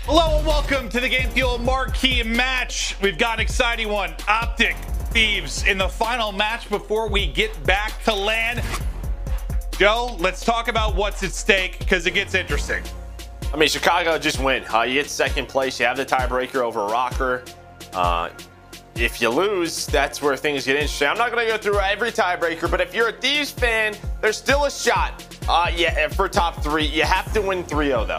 Hello and welcome to the Game Fuel marquee match. We've got an exciting one. Optic Thieves in the final match before we get back to LAN. Joe, let's talk about what's at stake because it gets interesting. I mean, Chicago just win. You get second place. You have the tiebreaker over Rokkr. If you lose, that's where things get interesting. I'm not going to go through every tiebreaker, but if you're a Thieves fan, there's still a shot. For top three. You have to win 3-0 though.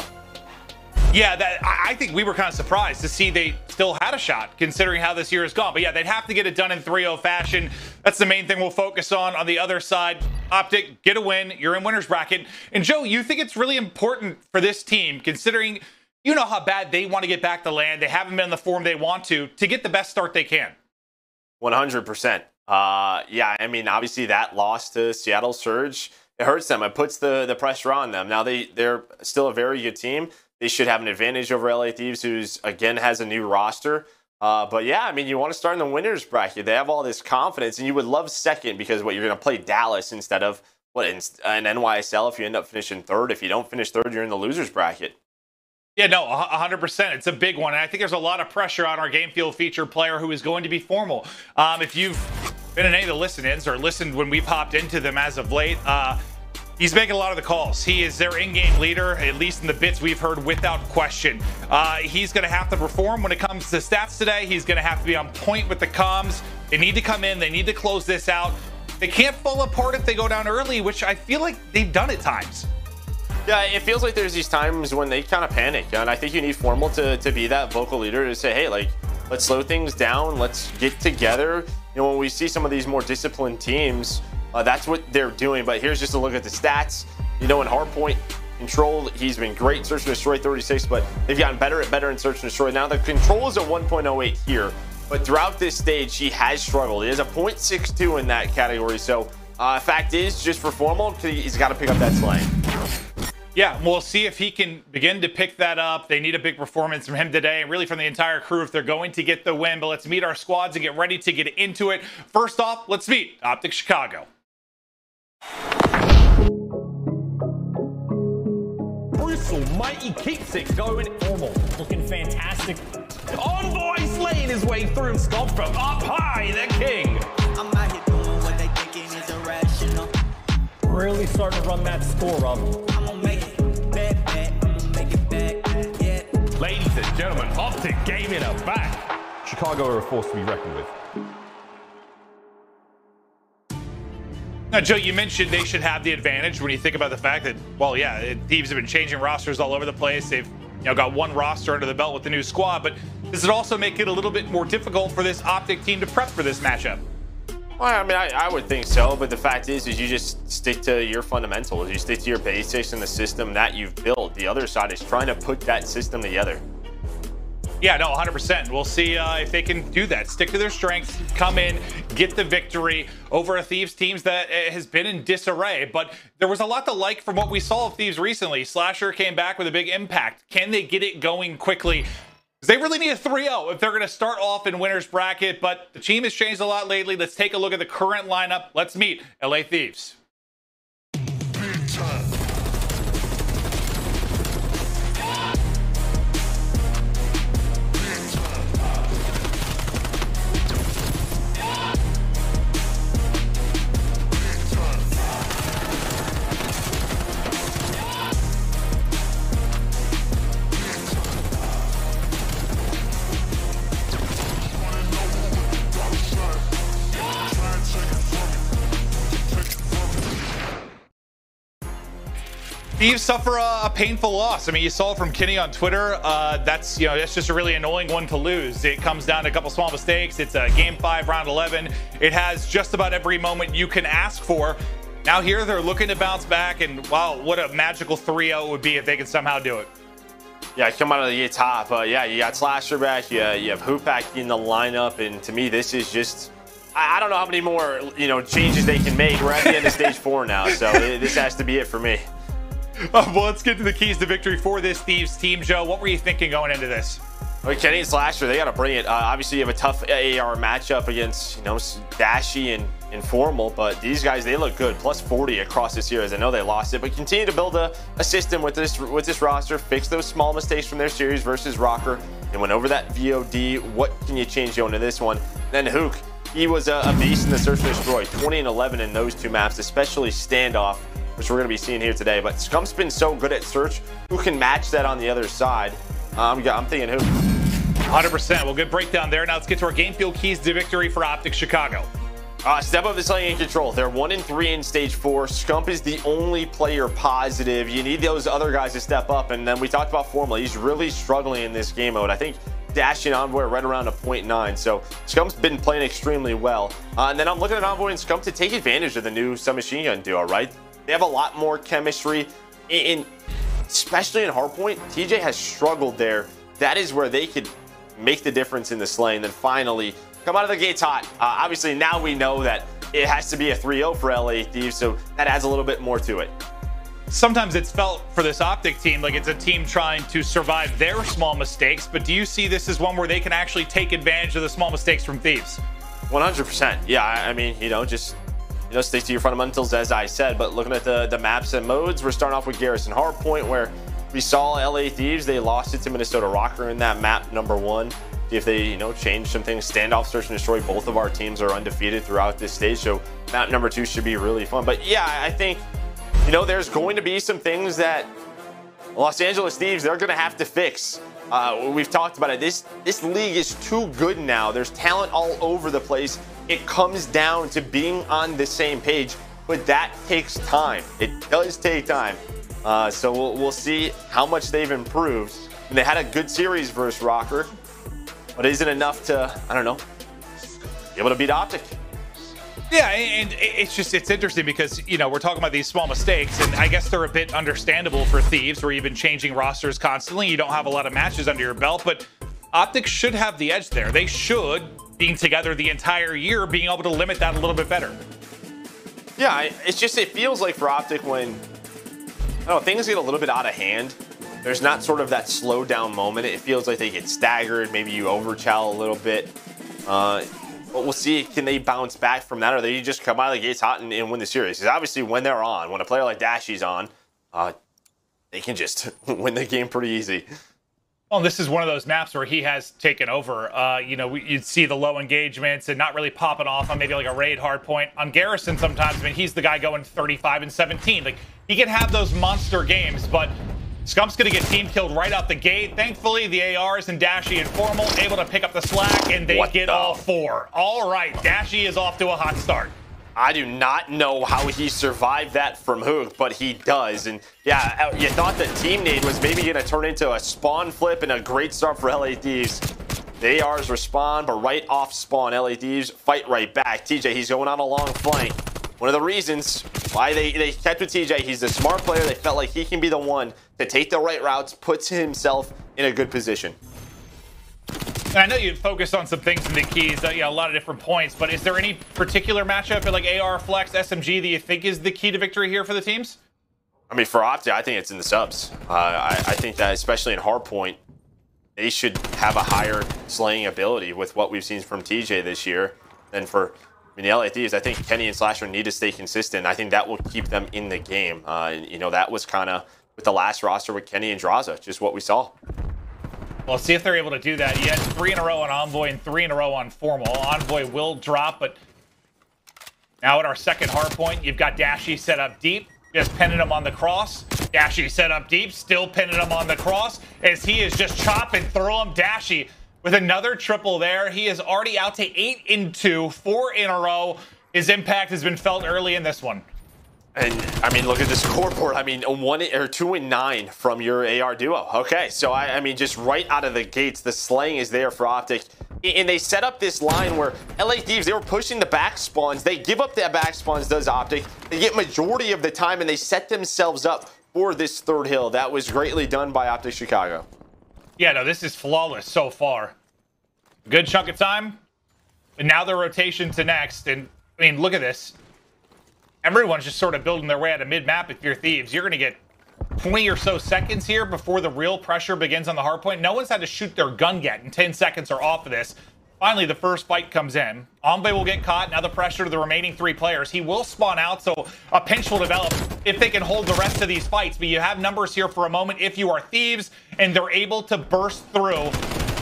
Yeah, I think we were kind of surprised to see they still had a shot considering how this year has gone. But yeah, they'd have to get it done in 3-0 fashion. That's the main thing we'll focus on the other side. Optic, get a win. You're in winner's bracket. And Joe, you think it's really important for this team, considering you know how bad they want to get back to LAN. They haven't been in the form they want to get the best start they can. 100%. Yeah, I mean, obviously that loss to Seattle Surge, it hurts them. It puts the pressure on them. Now they're still a very good team. They should have an advantage over LA Thieves, who's, again, has a new roster. But, yeah, I mean, you want to start in the winner's bracket. They have all this confidence, and you would love second because, you're going to play Dallas instead of, an NYSL if you end up finishing third. If you don't finish third, you're in the loser's bracket. Yeah, no, 100%. It's a big one. And I think there's a lot of pressure on our Game Fuel featured player who is going to be formal. If you've been in any of the listen-ins or listened when we've hopped into them as of late, he's making a lot of the calls. He is their in-game leader, at least in the bits we've heard, without question. He's going to have to perform when it comes to stats today. He's going to have to be on point with the comms. They need to come in. They need to close this out. They can't fall apart if they go down early, which I feel like they've done at times. Yeah, it feels like there's these times when they kind of panic. And I think you need Formal to be that vocal leader to say, hey, let's slow things down. Let's get together. When we see some of these more disciplined teams, that's what they're doing. But here's just a look at the stats. In hardpoint control, he's been great in Search and Destroy 36, but they've gotten better in Search and Destroy. Now the control is a 1.08 here, but throughout this stage, he has struggled. He has a 0.62 in that category. So fact is, just for Formal, he's got to pick up that slang. Yeah, we'll see if he can begin to pick that up. They need a big performance from him today, and really from the entire crew if they're going to get the win. But let's meet our squads and get ready to get into it. First off, let's meet Optic Chicago. Brutal Mighty keeps it going. Formal looking fantastic. Envoy slaying his way through. Scott from up high, the king. I'm out here doing what they thinking is irrational. Really starting to run that score up. I'm gonna make it back. I'm gonna make it back, yeah. Ladies and gentlemen, Optic Gaming are back. Chicago are a force to be reckoned with. Now, Joe, you mentioned they should have the advantage when you think about the fact that, well, yeah, Thieves have been changing rosters all over the place. They've got one roster under the belt with the new squad, but does it also make it a little bit more difficult for this Optic team to prep for this matchup? Well, I mean, I would think so, but the fact is you just stick to your fundamentals. You stick to your basics and the system that you've built. The other side is trying to put that system together. Yeah, no, 100%. We'll see if they can do that. Stick to their strengths, come in, get the victory over a Thieves team that has been in disarray. But there was a lot to like from what we saw of Thieves recently. Slasher came back with a big impact. Can they get it going quickly? They really need a 3-0 if they're going to start off in winner's bracket, but the team has changed a lot lately. Let's take a look at the current lineup. Let's meet LA Thieves. Thieves suffer a painful loss. I mean, you saw it from Kenny on Twitter. That's just a really annoying one to lose. It comes down to a couple small mistakes. It's a game 5, round 11. It has just about every moment you can ask for. Now here they're looking to bounce back, and wow, what a magical 3-0 would be if they could somehow do it. Yeah, come out of the top. Yeah, you got Slasher back. You have Hoopak in the lineup, and to me, this is just. I don't know how many more changes they can make. We're at the end of stage 4 now, so this has to be it for me. Well, let's get to the keys to victory for this Thieves team. Joe, what were you thinking going into this? Well, Kenny and Slasher, they got to bring it. Obviously, you have a tough AR matchup against, Dashy and Informal, but these guys, they look good. Plus 40 across this series. I know they lost it, but continue to build a system with this roster. Fix those small mistakes from their series versus Rocker. They went over that VOD. What can you change going to this one? Then Hook, he was a beast in the Search and Destroy. 20 and 11 in those two maps, especially Standoff, which we're going to be seeing here today. But Scump's been so good at Search. Who can match that on the other side? I'm thinking Hook. 100%. Well, good breakdown there. Now let's get to our game field keys to victory for Optic Chicago. Step up is playing in control. They're 1-3 in stage 4. Scump is the only player positive. You need those other guys to step up. And then we talked about Formula. He's really struggling in this game mode. I think Dashi and Envoy are right around a 0.9. So Scump's been playing extremely well. And then I'm looking at Envoy and Scump to take advantage of the new submachine gun duo, right? They have a lot more chemistry. Especially in Hardpoint, TJ has struggled there. That is where they could make the difference in the slaying. Then finally, come out of the gates hot. Obviously, now we know that it has to be a 3-0 for LA Thieves, so that adds a little bit more to it. Sometimes it's felt for this Optic team like it's a team trying to survive their small mistakes, but do you see this as one where they can actually take advantage of the small mistakes from Thieves? 100%. Yeah, I mean, just stick to your fundamentals, as I said, but looking at the maps and modes, we're starting off with Garrison Hardpoint, where we saw LA Thieves. They lost it to Minnesota Rocker in that map #1. If they, change some things, Standoff, Search and Destroy, both of our teams are undefeated throughout this stage, so map #2 should be really fun. But yeah, I think, there's going to be some things that Los Angeles Thieves, they're going to have to fix. We've talked about it. This league is too good now. There's talent all over the place. It comes down to being on the same page, but that takes time. It does take time. So we'll see how much they've improved. And they had a good series versus Rocker, but is it enough to, I don't know, be able to beat Optic? Yeah, and it's interesting because, we're talking about these small mistakes, and I guess they're a bit understandable for Thieves, where you've been changing rosters constantly. You don't have a lot of matches under your belt, but Optic should have the edge there. They should, being together the entire year, being able to limit that a little bit better. Yeah, it feels like for Optic when, things get a little bit out of hand, there's not sort of that slow down moment. It feels like they get staggered. Maybe you overchow a little bit. But we'll see, can they bounce back from that, or they just come out of the gates hot and win the series? Because obviously when they're on, when a player like Dashi's on, they can just win the game pretty easy. Well, this is one of those maps where he has taken over. You'd see the low engagements and not really popping off on maybe like a raid hard point. On Garrison sometimes, he's the guy going 35 and 17. Like, he can have those monster games, but Scump's going to get team killed right out the gate. Thankfully, the ARs and Dashi and Formal able to pick up the slack, and they get all 4. All right, Dashi is off to a hot start. I do not know how he survived that from Hook, but he does. And yeah, you thought that Team Nade was maybe going to turn into a spawn flip and a great start for LA Thieves. The ARs respond, but right off spawn, LA Thieves fight right back. TJ, he's going on a long flank. One of the reasons why they kept with TJ, he's a smart player. They felt like he can be the one to take the right routes, puts himself in a good position. And I know you focused on some things in the keys, a lot of different points, but is there any particular matchup like AR, Flex, SMG that you think is the key to victory here for the teams? I mean, for Optic, I think it's in the subs. I think that especially in Hardpoint, they should have a higher slaying ability with what we've seen from TJ this year than for the LA Thieves. I think Kenny and Slasher need to stay consistent. I think that will keep them in the game. That was kind of with the last roster with Kenny and Draza, just what we saw. Well, see if they're able to do that. You had 3 in a row on Envoy and 3 in a row on Formal. Envoy will drop, but now at our second hard point, you've got Dashi set up deep, just pinning him on the cross. Dashi set up deep, still pinning him on the cross, as he is just chop and throw him. Dashi with another triple there. He is already out to 8 in 2, 4 in a row. His impact has been felt early in this one. And I mean, look at the scoreboard. I mean, 2 and 9 from your AR duo. Okay, so I mean, just right out of the gates, the slaying is there for Optic. And they set up this line where LA Thieves, they were pushing the back spawns. They give up their back spawns, does Optic. They get majority of the time, and they set themselves up for this third hill. That was greatly done by Optic Chicago. Yeah, no, this is flawless so far. Good chunk of time. And now the rotation to next. And, I mean, look at this. Everyone's just sort of building their way out of mid-map if you're Thieves. You're going to get 20 or so seconds here before the real pressure begins on the hard point. No one's had to shoot their gun yet, and 10 seconds are off of this. Finally, the first fight comes in. Envoy will get caught. Now the pressure to the remaining 3 players. He will spawn out, so a pinch will develop if they can hold the rest of these fights. But you have numbers here for a moment if you are Thieves, and they're able to burst through.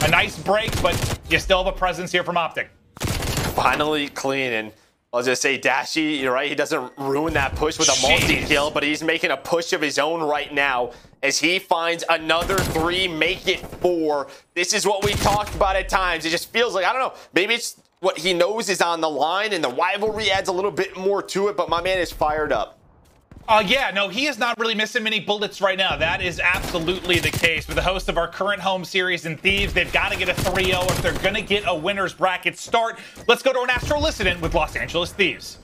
A nice break, but you still have a presence here from Optic. Finally clean, and I was gonna say Dashy, you're right, he doesn't ruin that push with a multi-kill, but he's making a push of his own right now as he finds another 3, make it 4. This is what we talked about at times. It just feels like, I don't know, maybe it's what he knows is on the line and the rivalry adds a little bit more to it, but my man is fired up. Yeah, no, he is not really missing many bullets right now. That is absolutely the case. With the host of our current home series in Thieves, they've got to get a 3-0 if they're going to get a winner's bracket start. Let's go to our Astro Listen with Los Angeles Thieves.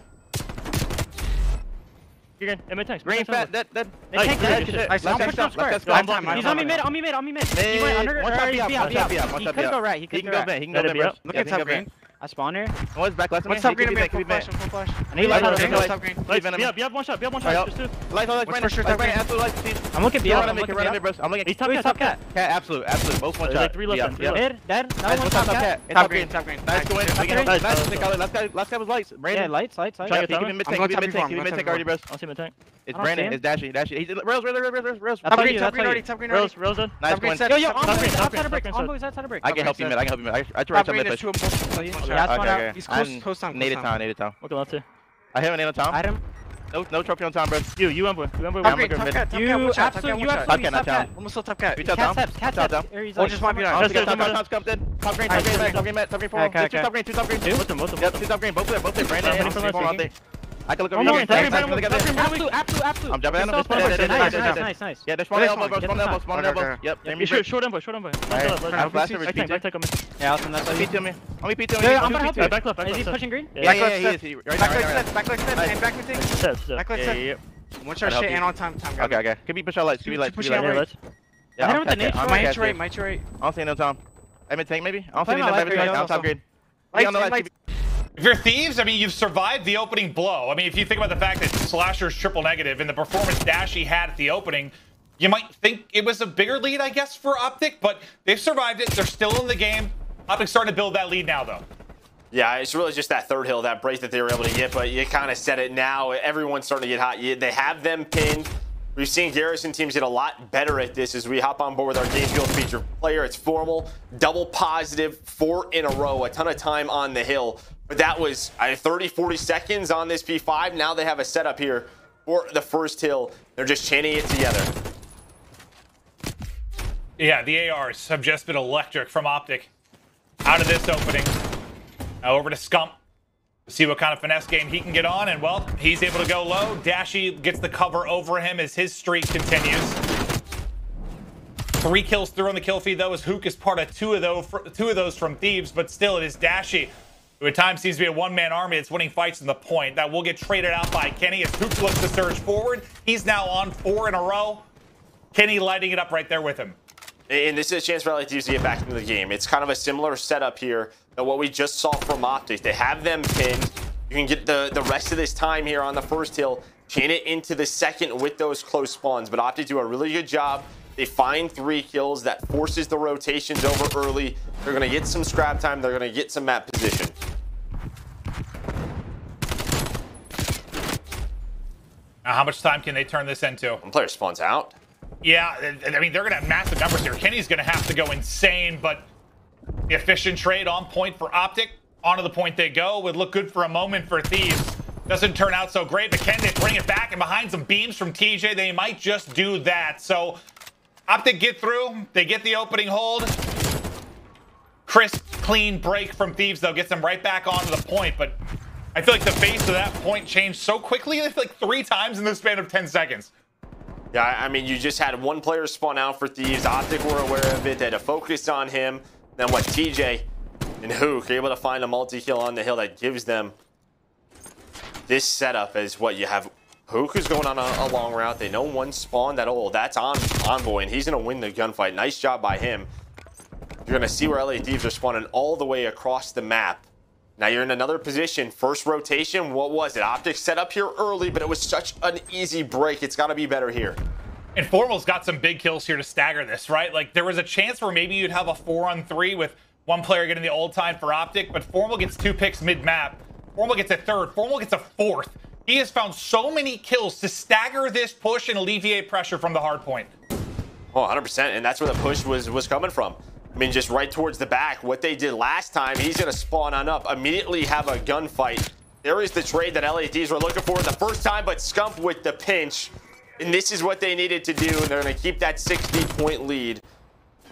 You're good. Mid tanks. Green fat, that. He's on me mid. On me mid. He went under. He could go right. He can go back. He can go back. Look at top green. I spawn here. What's back left? What's top green? Full flash. I need top green. You have one shot. Just 2. Light, for sure. Absolute light. I'm looking B. I'm looking. He's top cat. Cat, absolute. Both one shot. 3 left. Dead. Nice, one top cat. Top green. Nice, go in. Nice. Last guy was lights. Yeah, lights. Keep him mid tank already, bro. I'll see mid tank. It's Brandon. It's Dashy. He's Rails. Top green already. Rails dead. Nice going. Yo, outside of break. Envoy's outside of break. I can help you mid. I try to mid push. Yeah, He's close town. Native town. Okay, left two. I have a nade on Tom. I had him. No trophy on Tom, bro. You Envoy. I'm a good mid. You absolutely Top cat, not Tom. Almost still top cat. We top Tom. Cat steps. Oh, just might be on. Tom's come dead. Top green, top green, 4. Two top green. Both them. Yep, 2 top green. Both there. Brandon. I can look over here. Absolute. I'm jumping in. Nice. Yeah, there's one elbow. Yep. Short Envoy. I have flash over Back him. Yeah, I'll send that. P to me. I'm P to me. I'm gonna help you. Back left. Is he pushing green? Yeah, he is. Right now. Back left and back mid. Back left. One shot shit and on time. Okay. Could be push out lights. Yeah, I don't with the nade. My hit right. I don't see no Tom. I mid tank maybe. I don't see no Tom. Top green. If you're Thieves, I mean, you've survived the opening blow. I mean, if you think about the fact that Slasher's triple negative and the performance Dashy had at the opening, you might think it was a bigger lead, I guess, for Optic, but they've survived it. They're still in the game. Optic's starting to build that lead now, though. Yeah, it's really just that third hill, that break that they were able to get, but you kind of said it now. Everyone's starting to get hot. They have them pinned. We've seen Garrison teams get a lot better at this as we hop on board with our game field feature player. It's Formal, double positive, 4 in a row, a ton of time on the hill. But that was 30, 40 seconds on this P5. Now they have a setup here for the first hill. They're just chanting it together. Yeah, the ARs have just been electric from Optic. Out of this opening. Now over to Scump. See what kind of finesse game he can get on, and well, he's able to go low. Dashy gets the cover over him as his streak continues. 3 kills through on the kill feed, though, as Hook is part of two of those from Thieves, but still it is Dashy, who at times seems to be a one-man army that's winning fights in the point. That will get traded out by Kenny as Hook looks to surge forward. He's now on 4 in a row. Kenny lighting it up right there with him. And this is a chance for LA Thieves to get back into the game. It's kind of a similar setup here to what we just saw from Optic. They have them pinned. You can get the rest of this time here on the first hill, chain it into the second with those close spawns. But Optic do a really good job. They find 3 kills. That forces the rotations over early. They're going to get some scrap time. They're going to get some map position. Now, how much time can they turn this into? One player spawns out. Yeah, I mean, they're going to have massive numbers here. Kenny's going to have to go insane, but the efficient trade on point for Optic. Onto the point they go. Would look good for a moment for Thieves. Doesn't turn out so great, but can they bring it back? And behind some beams from TJ, they might just do that. So Optic get through. They get the opening hold. Crisp, clean break from Thieves, though. Gets them right back onto the point, but I feel like the face of that point changed so quickly. I feel like 3 times in the span of 10 seconds. Yeah, I mean, you just had one player spawn out for Thieves. Optic were aware of it. They had to focus on him. Then what, TJ and Hook are able to find a multi-kill on the hill that gives them this setup as what you have. Hook is going on a long route. They know one spawned at all. That's on Envoy, and he's going to win the gunfight. Nice job by him. You're going to see where LA Thieves are spawning all the way across the map. Now you're in another position. First rotation, what was it? Optic set up here early, but it was such an easy break. It's got to be better here. And Formal's got some big kills here to stagger this, right? Like, there was a chance where maybe you'd have a 4-on-3 with one player getting the old time for Optic, but Formal gets 2 picks mid-map. Formal gets a 3rd. Formal gets a 4th. He has found so many kills to stagger this push and alleviate pressure from the hard point. Oh, 100%, and that's where the push was coming from. I mean, just right towards the back. What they did last time, he's going to spawn on up, immediately have a gunfight. There is the trade that LA Thieves were looking for the first time, but Scump with the pinch. And this is what they needed to do, and they're going to keep that 60-point lead.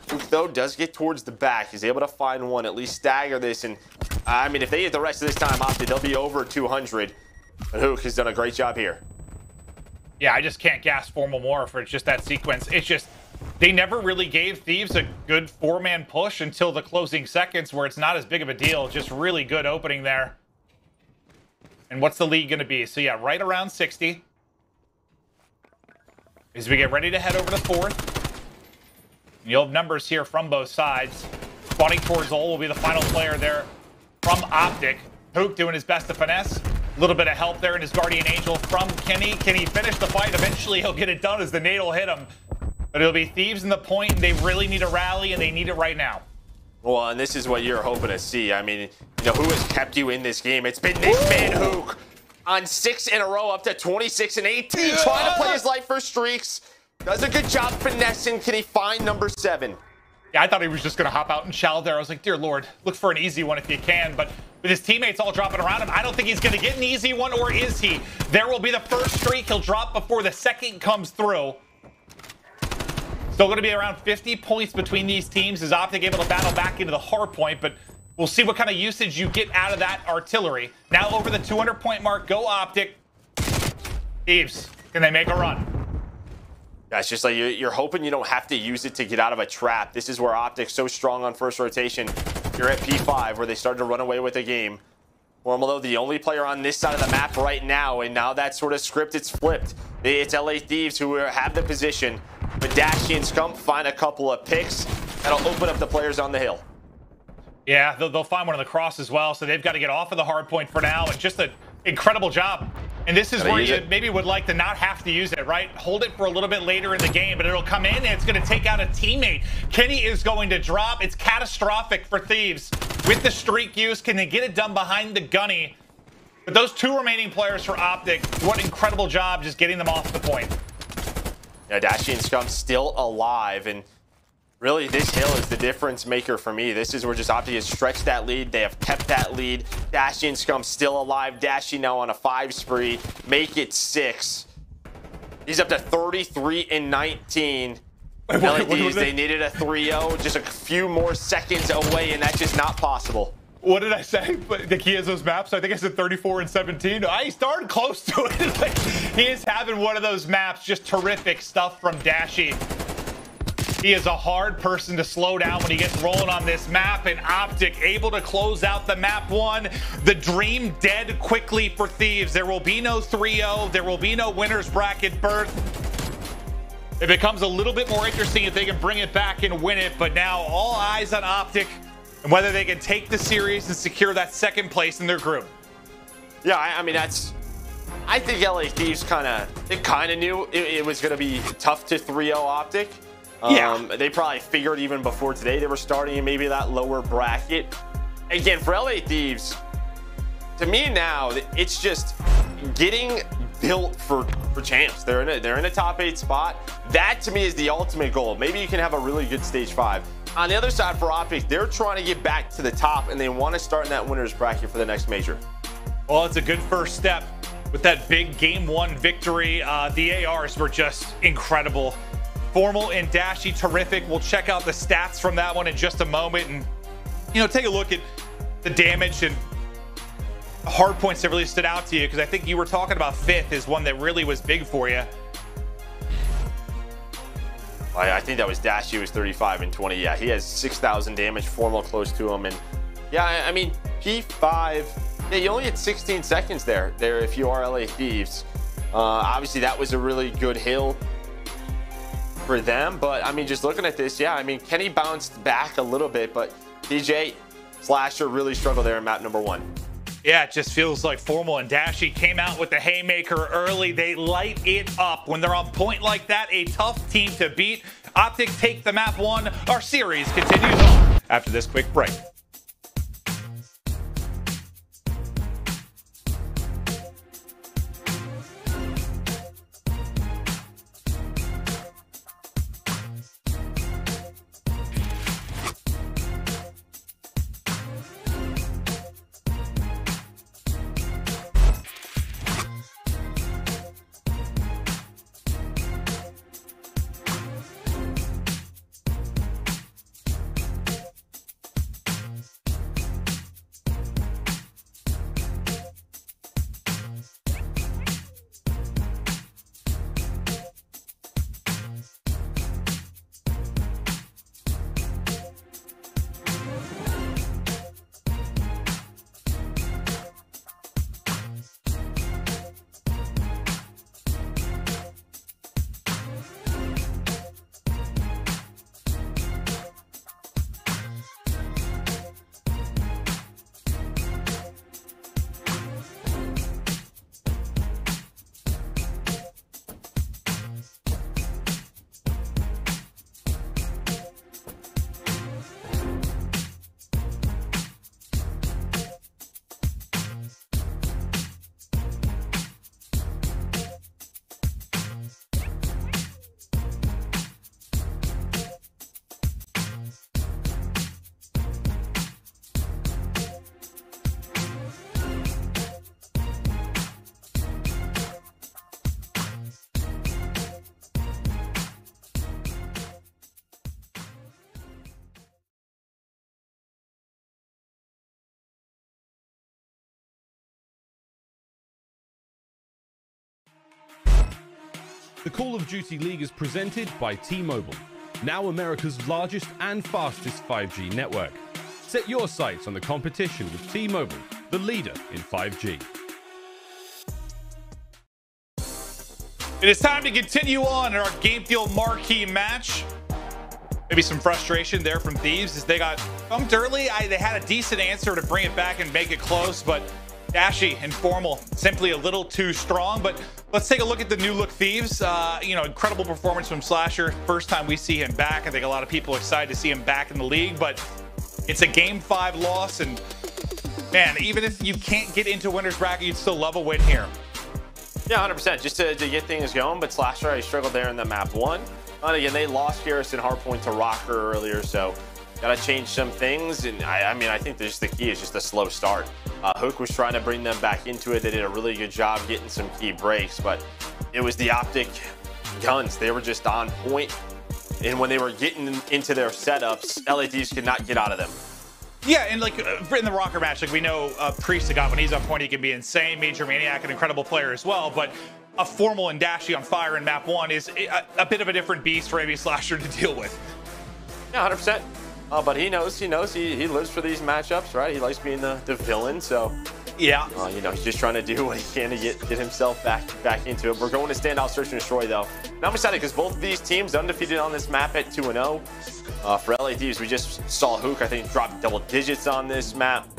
Hook, though, does get towards the back. He's able to find one, at least stagger this. And, I mean, if they get the rest of this time Optic, they'll be over 200. But Hook has done a great job here. Yeah, I just can't gas Formal more for just that sequence. It's just, they never really gave Thieves a good 4-man push until the closing seconds where it's not as big of a deal. Just really good opening there. And what's the lead going to be? So, yeah, right around 60. As we get ready to head over to 4th. You'll have numbers here from both sides. Spawning towards Ol will be the final player there from Optic. Hook doing his best to finesse. A little bit of help there in his Guardian Angel from Kenny. Can he finish the fight? Eventually he'll get it done as the nade will hit him. But it'll be Thieves in the point, and they really need a rally, and they need it right now. Well, and this is what you're hoping to see. I mean, you know, who has kept you in this game? It's been this man, Hook, on 6 in a row, up to 26 and 18, trying to play his life for streaks. Does a good job finessing. Can he find number 7? Yeah, I thought he was just going to hop out and shallow there. I was like, dear Lord, look for an easy one if you can. But with his teammates all dropping around him, I don't think he's going to get an easy one, or is he? There will be the first streak. He'll drop before the second comes through. Still going to be around 50 points between these teams as Optic able to battle back into the hard point, but we'll see what kind of usage you get out of that artillery. Now over the 200-point mark, go Optic. Thieves, can they make a run? Yeah, it's just like you're hoping you don't have to use it to get out of a trap. This is where Optic's so strong on first rotation. You're at P5 where they started to run away with the game. Formal, though, the only player on this side of the map right now, and now that sort of script, it's flipped. It's LA Thieves who have the position, but Dashy and Scump find a couple of picks. That'll open up the players on the hill. Yeah, they'll find one on the cross as well, so they've got to get off of the hard point for now, and just an incredible job. And this is where you maybe would like to not have to use it, right? Hold it for a little bit later in the game, but it'll come in and it's going to take out a teammate. Kenny is going to drop. It's catastrophic for Thieves. With the streak use, can they get it done behind the gunny? But those 2 remaining players for Optic, what incredible job just getting them off the point. Yeah, Dashy and Scump still alive, and really this hill is the difference maker for me. This is where just Optic has stretched that lead. They have kept that lead. Dashy and Scump still alive. Dashy now on a 5 spree. Make it 6. He's up to 33 and 19. LEDs, they needed a 3-0, just a few more seconds away, and that's just not possible. What did I say? I think he has those maps. I think I said 34 and 17. I started close to it. Like, he is having one of those maps. Just terrific stuff from Dashy. He is a hard person to slow down when he gets rolling on this map, and Optic able to close out the map 1. The dream dead quickly for Thieves. There will be no 3-0. There will be no winner's bracket berth. It becomes a little bit more interesting if they can bring it back and win it, but now all eyes on Optic and whether they can take the series and secure that 2nd place in their group. Yeah, I mean, I think LA Thieves kind of knew it was going to be tough to 3-0 Optic. They probably figured even before today they were starting in maybe that lower bracket. Again, for LA Thieves, to me now, it's just getting built for champs. They're in a top 8 spot. That to me is the ultimate goal. Maybe you can have a really good stage 5. On the other side for Optic, they're trying to get back to the top, and they want to start in that winner's bracket for the next major. Well, it's a good first step with that big game 1 victory. The ARs were just incredible. Formal and Dashy, terrific. We'll check out the stats from that one in just a moment, and take a look at the damage and hard points that really stood out to you, because I think you were talking about 5th is one that really was big for you. I think that was Dashy, was 35 and 20. Yeah, he has 6,000 damage. Formal close to him, and yeah, I mean P5. Yeah, you only had 16 seconds there if you are LA Thieves. Obviously, that was a really good hill for them, but I mean, just looking at this, yeah, I mean, Kenny bounced back a little bit, but DJ Slasher really struggled there in map number 1. Yeah, it just feels like Formal and Dashy came out with the haymaker early. They light it up. When they're on point like that, a tough team to beat. Optic take the map 1. Our series continues on. after this quick break. The Call of Duty League is presented by T-Mobile, now America's largest and fastest 5G network. Set your sights on the competition with T-Mobile, the leader in 5G. It is time to continue on in our Game Fuel marquee match. Maybe some frustration there from Thieves as they got bumped early. They had a decent answer to bring it back and make it close, but Dashy and Formal simply a little too strong. But let's take a look at the new look Thieves. Incredible performance from Slasher. First time we see him back. I think a lot of people excited to see him back in the league, but it's a Game 5 loss. And man, even if you can't get into winner's bracket, you'd still love a win here. Yeah, 100%. Just to get things going. But Slasher, I struggled there in the map 1. And again, they lost Garrison Hardpoint to Rocker earlier, so got to change some things. And I think the key is just a slow start. Hook was trying to bring them back into it. They did a really good job getting some key breaks, but it was the Optic guns. They were just on point. And when they were getting into their setups, LADs could not get out of them. Yeah, and like in the Rocker match, like we know Priest when he's on point, he can be insane. Major Maniac, an incredible player as well, but a Formal and Dashy on fire in map 1 is a bit of a different beast for AB Slasher to deal with. Yeah, 100%. But he knows he lives for these matchups, right? He likes being the villain, so yeah. He's just trying to do what he can to get himself back into it. We're going to Standoff Search and Destroy though. Now I'm excited because both of these teams undefeated on this map at 2-0. For LA Thieves, we just saw Hook, I think, drop double digits on this map.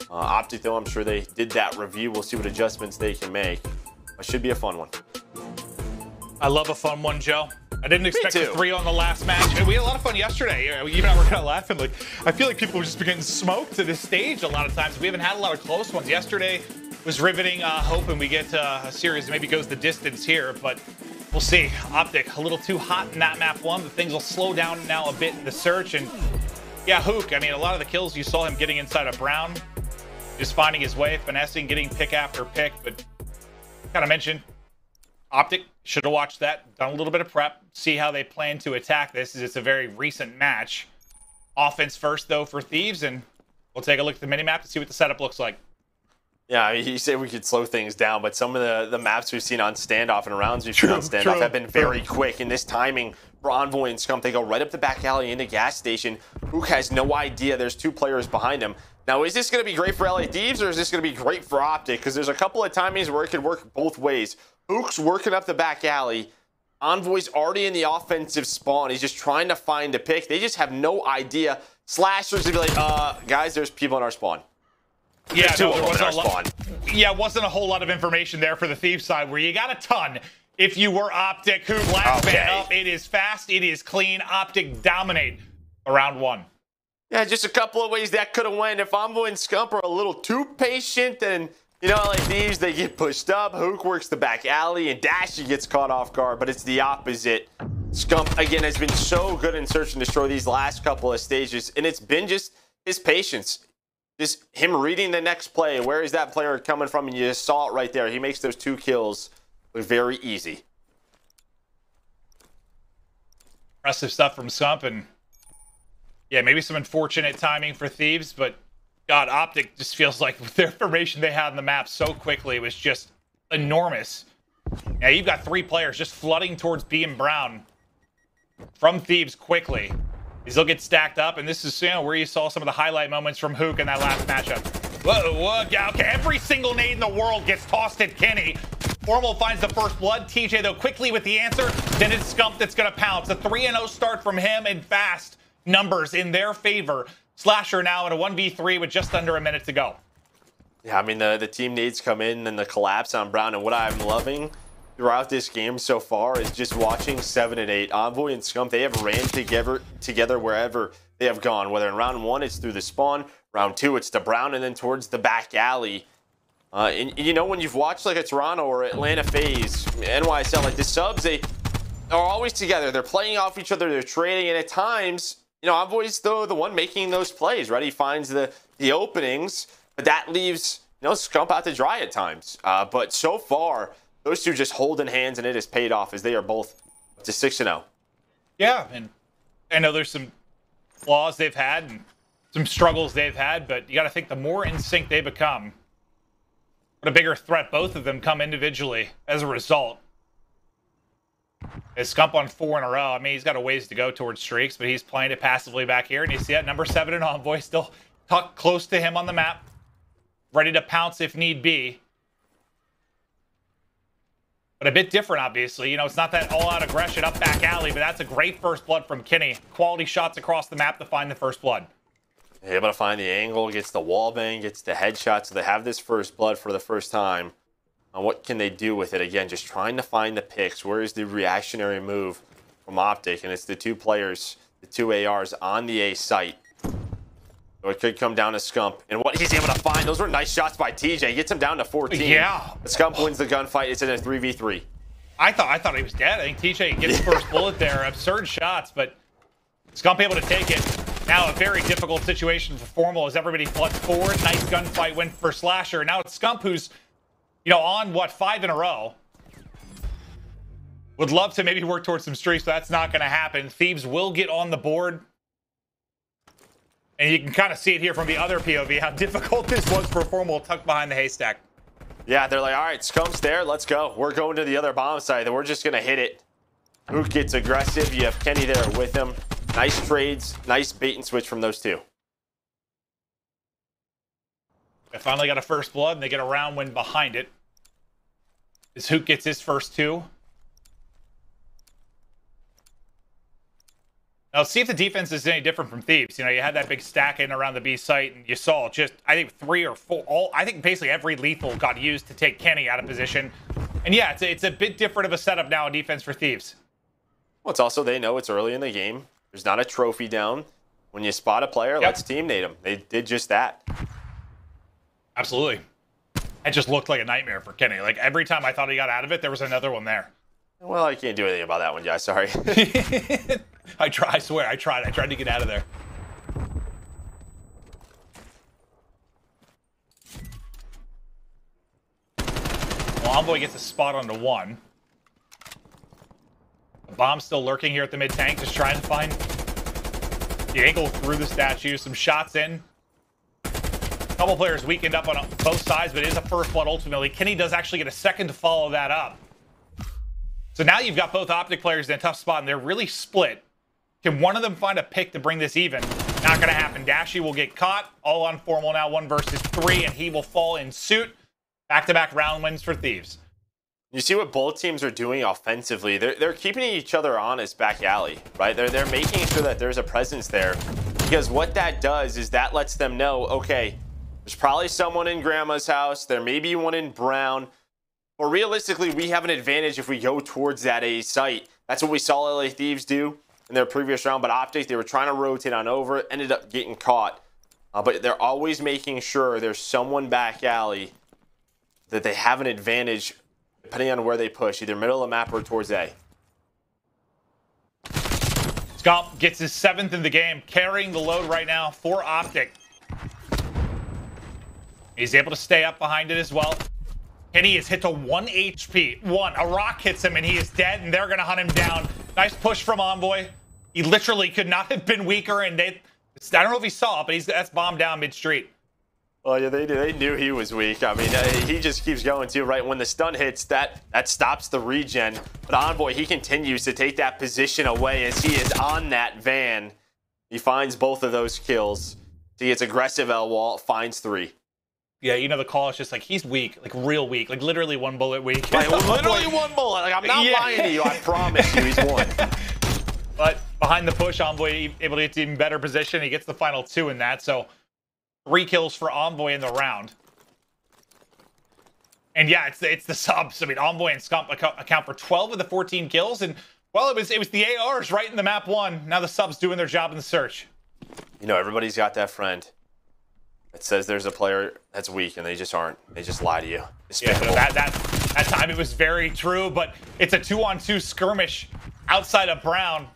Optic though, I'm sure they did that review. We'll see what adjustments they can make. It should be a fun one. I love a fun one, Joe. I didn't expect a 3 on the last match. We had a lot of fun yesterday. Even I were kind of laughing. Like, I feel like people have just been getting smoked to this stage a lot of times. We haven't had a lot of close ones. Yesterday was riveting. Hoping we get a series that maybe goes the distance here, but we'll see. Optic a little too hot in that map 1, but things will slow down now a bit in the search. And yeah, Hook, I mean, a lot of the kills you saw him getting inside of Brown, just finding his way, finessing, getting pick after pick. But kind of mentioned, Optic should have watched that, done a little bit of prep, see how they plan to attack this, as it's a very recent match. Offense first, though, for Thieves, and we'll take a look at the minimap to see what the setup looks like. Yeah, you say we could slow things down, but some of the maps we've seen on Standoff and rounds we've seen on Standoff have been very quick. And this timing for Envoy and Scump, they go right up the back alley into gas station. Hook has no idea there's 2 players behind him. Now, is this going to be great for LA Thieves, or is this going to be great for Optic? Because there's a couple of timings where it could work both ways. Hook's working up the back alley. Envoy's already in the offensive spawn. He's just trying to find a pick. They just have no idea. Slasher's going to be like, guys, there's people in our spawn. Yeah, no, there wasn't a lot. Yeah, wasn't a whole lot of information there for the Thieves side, where you got a ton. If you were Optic, who last man up, it is fast, it is clean. Optic dominate around 1. Yeah, just a couple of ways that could have went. If Envoy and Scump are a little too patient, then, you know, like these, they get pushed up. Hook works the back alley, and Dashy gets caught off guard, but it's the opposite. Scump, again, has been so good in search and destroy these last couple of stages, and it's been just his patience. Just him reading the next play. Where is that player coming from? And you just saw it right there. He makes those 2 kills look very easy. Impressive stuff from Scump, and yeah, maybe some unfortunate timing for Thieves, but God, Optic just feels like with the information they had on the map so quickly, it was just enormous. Now you've got 3 players just flooding towards B and Brown from Thieves quickly. They'll get stacked up, and this is, you know, where you saw some of the highlight moments from Hook in that last matchup. Whoa, yeah, okay, every single nade in the world gets tossed at Kenny. Formal finds the first blood. TJ, though, quickly with the answer. Then it's Scump that's going to pounce. A 3-0 start from him, and fast numbers in their favor. Slasher now in a 1v3 with just under a minute to go. Yeah, I mean, the team nades come in and the collapse on Brown, and what I'm loving throughout this game so far is just watching 7 and 8. Envoy and Scump, they have ran together wherever they have gone. Whether in round 1, it's through the spawn. Round 2, it's to Brown, and then towards the back alley. And you know, when you've watched like a Toronto or Atlanta FaZe, NYSL, like the subs, they are always together. They're playing off each other. They're trading, and at times, you know, Envoy's the one making those plays, right? He finds the openings, but that leaves, you know, Scump out to dry at times. But so far, those two just holding hands, and it has paid off as they are both up to 6-0. Yeah, and I know there's some flaws they've had and some struggles they've had, but you got to think the more in sync they become, what a bigger threat both of them come individually as a result. As Scump on 4 in a row, I mean, he's got a ways to go towards streaks, but he's playing it passively back here, and you see that number 7 in Envoy still tucked close to him on the map, ready to pounce if need be. But a bit different, obviously. You know, it's not that all-out aggression up back alley, but that's a great first blood from Kenny. Quality shots across the map to find the first blood. Able to find the angle, gets the wall bang, gets the headshot, so they have this first blood for the first time. What can they do with it? Again, just trying to find the picks. Where is the reactionary move from Optic? And it's the 2 players, the 2 ARs on the A site. So it could come down to Scump. And what he's able to find, those were nice shots by TJ. He gets him down to 14. Yeah. Scump wins the gunfight. It's in a 3v3. I thought he was dead. I think TJ gets the first bullet there. Absurd shots, but Scump able to take it. Now a very difficult situation for Formal as everybody floods forward. Nice gunfight win for Slasher. Now it's Scump who's, you know, on, what, 5 in a row. Would love to maybe work towards some streaks, but that's not going to happen. Thieves will get on the board. And you can kind of see it here from the other POV, how difficult this was for Formal tucked behind the haystack. Yeah, they're like, all right, Scump's there. Let's go. We're going to the other bomb site, and we're just going to hit it. Mook gets aggressive. You have Kenny there with him. Nice trades. Nice bait and switch from those 2. They finally got a first blood, and they get a round win behind it. As Hook gets his first 2. Now, see if the defense is any different from Thieves. You know, you had that big stack in around the B site, and you saw just, I think, 3 or 4, I think basically every lethal got used to take Kenny out of position. And yeah, it's a bit different of a setup now in defense for Thieves. Well, it's also, they know it's early in the game. There's not a trophy down. When you spot a player, let's team nade them. They did just that. Absolutely. It just looked like a nightmare for Kenny. Like, every time I thought he got out of it, there was another one there. Well, I can't do anything about that one, guys. Sorry. I swear, I tried to get out of there. Well, Envoy gets a spot onto 1. The bomb's still lurking here at the mid-tank, just trying to find the angle through the statue. Some shots in. A couple players weakened up on both sides, but it is a first blood ultimately. Kenny does actually get a second to follow that up. So now you've got both Optic players in a tough spot, and they're really split. Can one of them find a pick to bring this even? Not going to happen. Dashy will get caught. All on Formal now, 1 versus 3, and he will fall in suit. Back-to-back round wins for Thieves. You see what both teams are doing offensively. They're keeping each other honest back alley, right? They're making sure that there's a presence there. Because what that does is that lets them know, okay, there's probably someone in Grandma's house. There may be one in Brown. But realistically, we have an advantage if we go towards that A site. That's what we saw LA Thieves do in their previous round, but Optic, they were trying to rotate on over, ended up getting caught. But they're always making sure there's someone back alley that they have an advantage depending on where they push, either middle of the map or towards A. Scump gets his 7th in the game, carrying the load right now for Optic. He's able to stay up behind it as well. Kenny is hit to 1 HP. A rock hits him and he is dead, and they're going to hunt him down. Nice push from Envoy. He literally could not have been weaker, and I don't know if he saw it, but that's bombed down mid-street. Well, yeah, they knew he was weak. I mean, he just keeps going too, right? When the stun hits, that stops the regen. But Envoy, he continues to take that position away as he is on that van. He finds both of those kills. He gets aggressive L wall, finds 3. Yeah, you know, the call is just like, he's weak, like real weak, like literally 1 bullet weak. Like, literally 1 bullet. Like, I'm not lying to you. I promise you, he's 1. But behind the push, Envoy able to get to even better position. He gets the final 2 in that, so 3 kills for Envoy in the round. And yeah, it's the subs. I mean, Envoy and Scump account for 12 of the 14 kills, and well, it was the ARs right in the map 1. Now the subs doing their job in the search. You know, everybody's got that friend that says there's a player that's weak, and they just aren't. They just lie to you. Yeah, no, that time it was very true, but it's a 2-on-2 skirmish outside of Brown.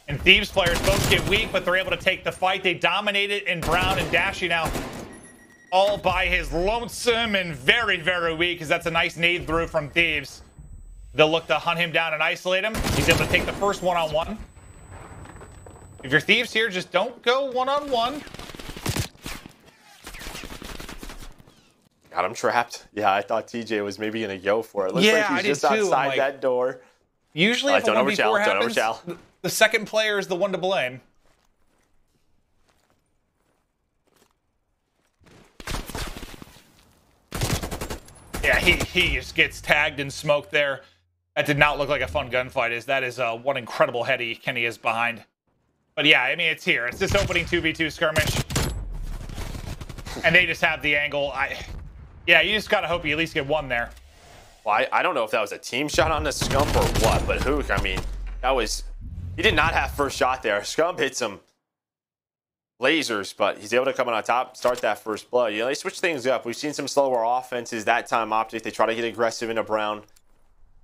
And Thieves players both get weak, but they're able to take the fight. They dominate it, and Brown and Dashy now all by his lonesome and very, very weak, because that's a nice nade through from Thieves. They'll look to hunt him down and isolate him. He's able to take the first one-on-one. If you're Thieves here, just don't go one-on-one. God, I'm trapped. Yeah, I thought TJ was maybe going to go for it. Looks like he's just outside that door. Usually if a 1v4 happens, the second player is the one to blame. Yeah, he just gets tagged and smoked there. That did not look like a fun gunfight. That is one incredible heady Kenny is behind. But yeah, I mean, it's here. It's this opening 2v2 skirmish. And they just have the angle. Yeah, you just got to hope you at least get 1 there. Well, I don't know if that was a team shot on the Scump or what, but Hook, I mean, that was... He did not have first shot there. Scump hit some lasers, but he's able to come on top, start that first blood. You know, they switch things up. We've seen some slower offenses that time. Optic, they try to get aggressive into Brown.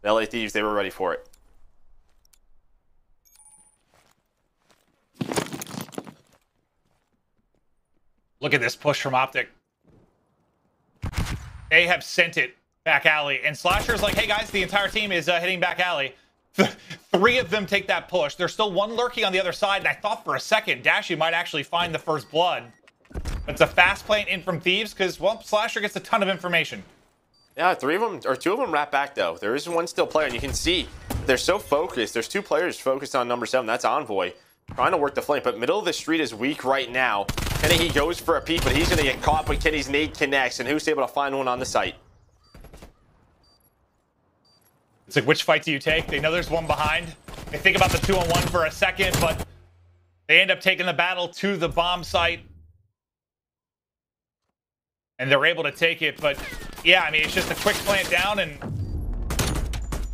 The LA Thieves, they were ready for it. Look at this push from Optic. They have sent it back alley, and Slasher's like, hey guys, the entire team is hitting back alley. 3 of them take that push. There's still 1 lurking on the other side, and I thought for a second Dashy might actually find the first blood. But it's a fast plant in from Thieves because, well, Slasher gets a ton of information. Yeah, 2 of them wrap back though. There is 1 still player, and you can see they're so focused. There's 2 players focused on number 7. That's Envoy, trying to work the flank, but middle of the street is weak right now. Kenny, he goes for a peek, but he's going to get caught, but Kenny's nade connects, and who's able to find 1 on the site? It's like, which fight do you take? They know there's 1 behind. They think about the 2-on-1 for a second, but they end up taking the battle to the bomb site. And they're able to take it, but yeah, I mean, it's just a quick plant down, and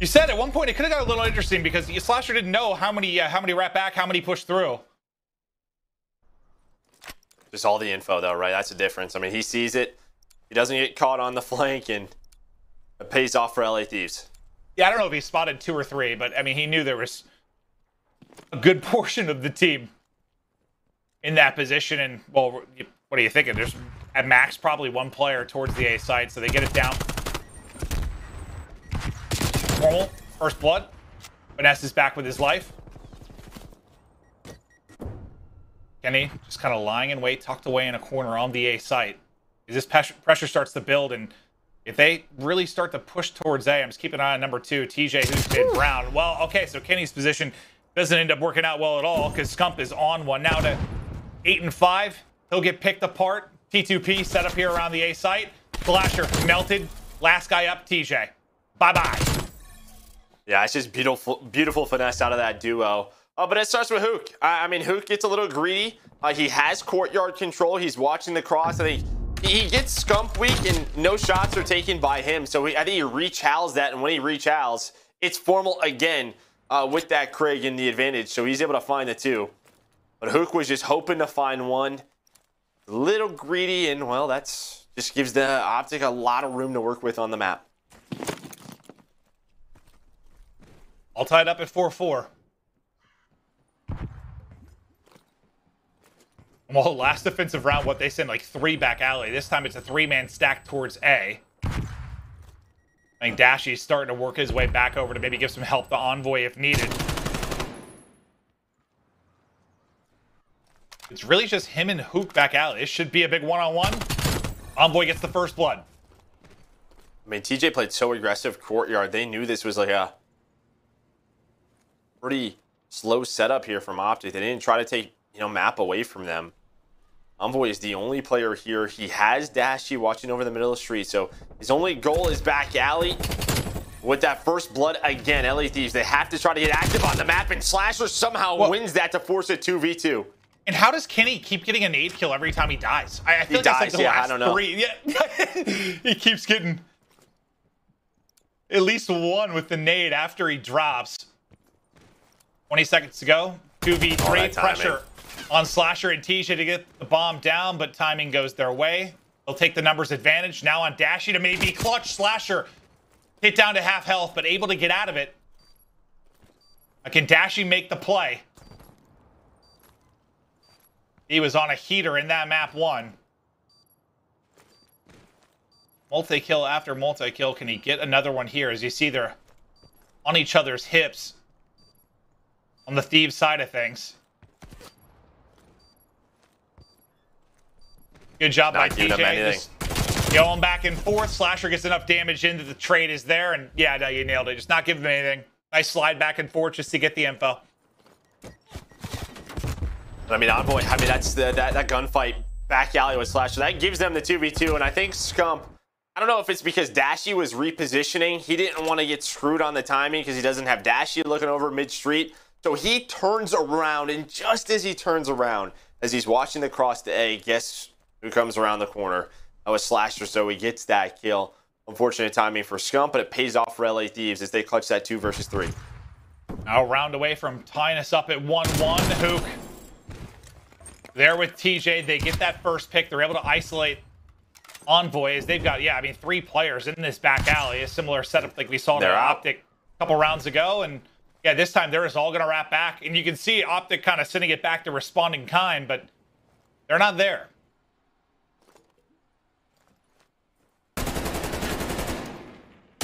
you said at one point it could have got a little interesting because Slasher didn't know how many wrap back, how many push through. Just all the info though, right? That's the difference. I mean, he sees it. He doesn't get caught on the flank, and it pays off for LA Thieves. Yeah, I don't know if he spotted 2 or 3, but I mean, he knew there was a good portion of the team in that position. And, well, what are you thinking? There's, at max, probably 1 player towards the A side, so they get it down. Normal, first blood. Vanessa is back with his life. Kenny just kind of lying in wait, tucked away in a corner on the A site. As this pressure starts to build, and if they really start to push towards A, I'm just keeping an eye on number 2, TJ, who's mid Brown. Well, okay, so Kenny's position doesn't end up working out well at all because Scump is on 1. Now to 8 and 5. He'll get picked apart. T2P set up here around the A site. Slasher melted. Last guy up, TJ. Bye-bye. Yeah, it's just beautiful finesse out of that duo. But it starts with Hook. I mean, Hook gets a little greedy. He has courtyard control. He's watching the cross. I think he gets Scump weak, and no shots are taken by him. So I think he reach-howls that, and when he reach-howls, it's formal again. with that Craig in the advantage, so he's able to find the 2. But Hook was just hoping to find 1. A little greedy, and, well, that's just gives the Optic a lot of room to work with on the map. All tied up at 4-4. Well, last defensive round, what they sent, like 3 back alley. This time it's a 3-man stack towards A. I think Dashy's starting to work his way back over to maybe give some help to Envoy if needed. It's really just him and Hook back alley. This should be a big one-on-one. Envoy gets the first blood. I mean, TJ played so aggressive courtyard. They knew this was like a pretty slow setup here from Optic. They didn't try to take, map away from them. Envoy is the only player here. He has Dashy watching over the middle of the street, so his only goal is back alley. With that first blood again, LA Thieves, they have to try to get active on the map, and Slasher somehow wins that to force a 2v2. And how does Kenny keep getting a nade kill every time he dies? I feel like that's like the last I don't know. 3. Yeah. He keeps getting at least 1 with the nade after he drops. 20 seconds to go. 2v3 pressure on Slasher and TJ to get the bomb down, but timing goes their way. They'll take the numbers advantage. Now on Dashy to maybe clutch. Slasher hit down to half health, but able to get out of it. Can Dashy make the play? He was on a heater in that map 1. Multi-kill after multi-kill. Can he get another one here? As you see, they're on each other's hips on the Thieves side of things. Good job by TJ. Just going back and forth. Slasher gets enough damage in that the trade is there. And yeah, no, you nailed it. Just not giving him anything. Nice slide back and forth just to get the info. I mean, Envoy, that's that gunfight back alley with Slasher. That gives them the 2v2. And I think Scump, I don't know if it's because Dashy was repositioning. He didn't want to get screwed on the timing because he doesn't have Dashy looking over mid-street. So he turns around, and just as he turns around, as he's watching the cross to A, guess who comes around the corner? That was Slasher, so he gets that kill. Unfortunate timing for Scump, but it pays off for LA Thieves as they clutch that 2 versus 3. Now a round away from tying us up at 1-1. Hook there with TJ. They get that first pick. They're able to isolate Envoy as they've got, 3 players in this back alley. A similar setup like we saw in the Optic a couple rounds ago. And yeah, this time they're just all going to wrap back. And you can see Optic kind of sending it back to responding kind, but they're not there.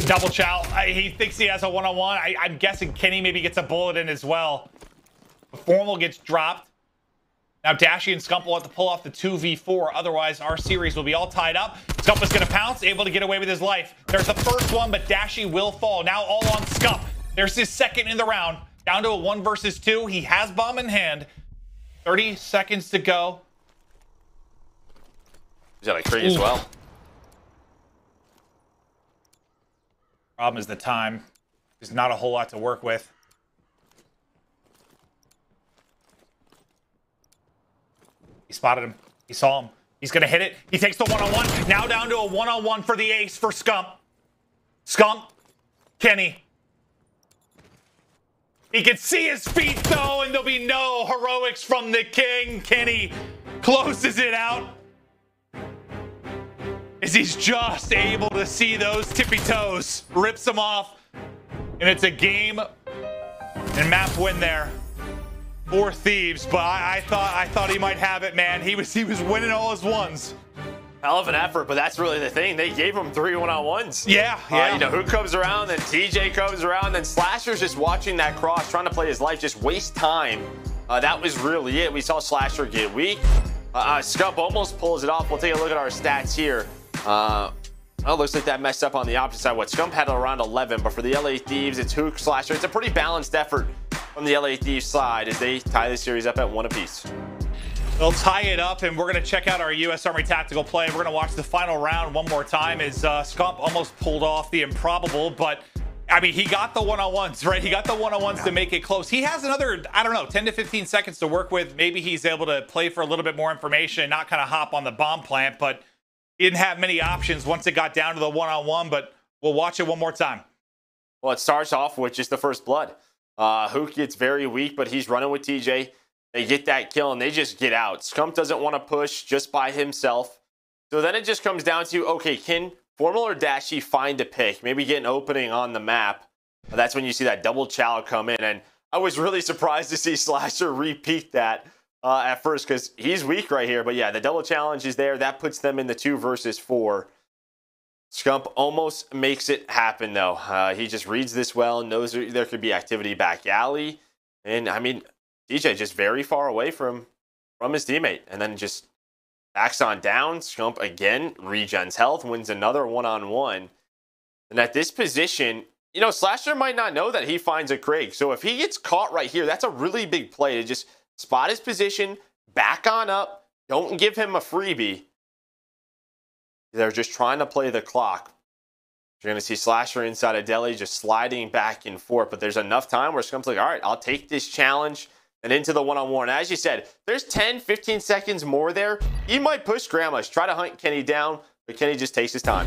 Double chow. He thinks he has a one-on-one. I'm guessing Kenny maybe gets a bullet in as well. The Formal gets dropped. Now Dashy and Scump will have to pull off the 2v4. Otherwise, our series will be all tied up. Scump is going to pounce, able to get away with his life. There's the first one, but Dashy will fall. Now all on Scump. There's his second in the round. Down to a 1 versus 2. He has bomb in hand. 30 seconds to go. He's got a crate as well. Problem is the time. There's not a whole lot to work with. He spotted him. He saw him. He's going to hit it. He takes the one-on-one. Now down to a one-on-one for the ace for Scump. Scump. Kenny. He can see his feet, though, and there'll be no heroics from the king. Kenny closes it out as he's just able to see those tippy toes. Rips them off, and it's a game and map win there for Thieves. But I thought he might have it, man. He was winning all his ones. Hell of an effort, but that's really the thing. They gave him 3 one-on-ones. Yeah. Who comes around, then TJ comes around, then Slasher's just watching that cross, trying to play his life, just waste time. That was really it. We saw Slasher get weak. Scump almost pulls it off. We'll take a look at our stats here. It looks like that messed up on the opposite side. Scump had around 11, but for the LA Thieves, it's Hook, Slasher. It's a pretty balanced effort from the LA Thieves side as they tie the series up at 1 apiece. They'll tie it up, and we're going to check out our U.S. Army tactical play. We're going to watch the final round one more time as Scump almost pulled off the improbable, but I mean, he got the one-on-ones, right? He got the one-on-ones to make it close. He has another, 10 to 15 seconds to work with. Maybe he's able to play for a little bit more information and not kind of hop on the bomb plant, but he didn't have many options once it got down to the one-on-one, but we'll watch it one more time. Well, it starts off with just the first blood. Hook gets very weak, but he's running with TJ. They get that kill, and they just get out. Scump doesn't want to push just by himself. So then it just comes down to, okay, can Formal or Dashy find a pick? Maybe get an opening on the map. That's when you see that double chow come in. And I was really surprised to see Slasher repeat that at first because he's weak right here. But yeah, the double challenge is there. That puts them in the 2 versus 4. Scump almost makes it happen, though. He just reads this well, knows there could be activity back alley. And, I mean, DJ just very far away from his teammate. And then just backs on down. Scump again regens health, wins another one-on-one. And at this position, you know, Slasher might not know that he finds a Craig. So if he gets caught right here, that's a really big play to just spot his position, back on up, don't give him a freebie. They're just trying to play the clock. You're going to see Slasher inside of Deli just sliding back and forth. But there's enough time where Scump's like, all right, I'll take this challenge and into the one-on-one. As you said, there's 10, 15 seconds more there. He might push Grandma's, try to hunt Kenny down, but Kenny just takes his time.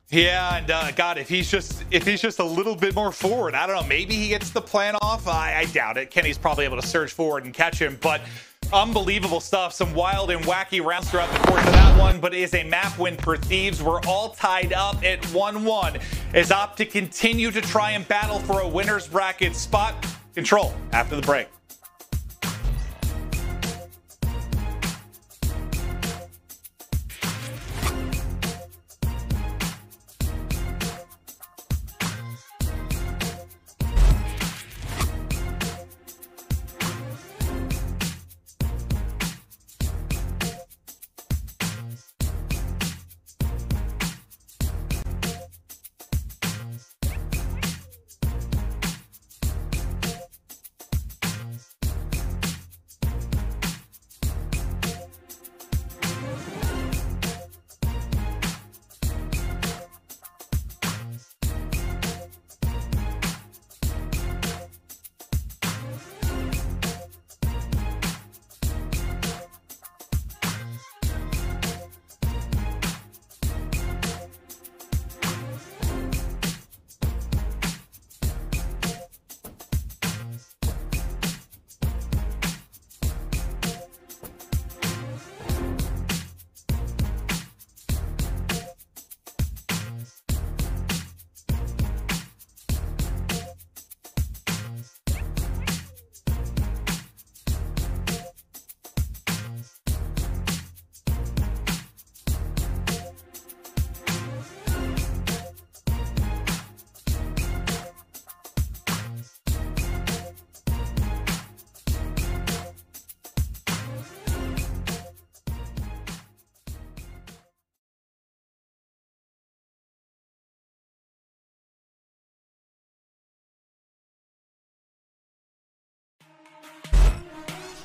Yeah, and God, if he's just a little bit more forward, I don't know, maybe he gets the plan off. I doubt it. Kenny's probably able to surge forward and catch him, but unbelievable stuff. Some wild and wacky rounds throughout the course of that one, but it is a map win for Thieves. We're all tied up at 1-1 as Optic continue to try and battle for a winner's bracket spot. Control after the break.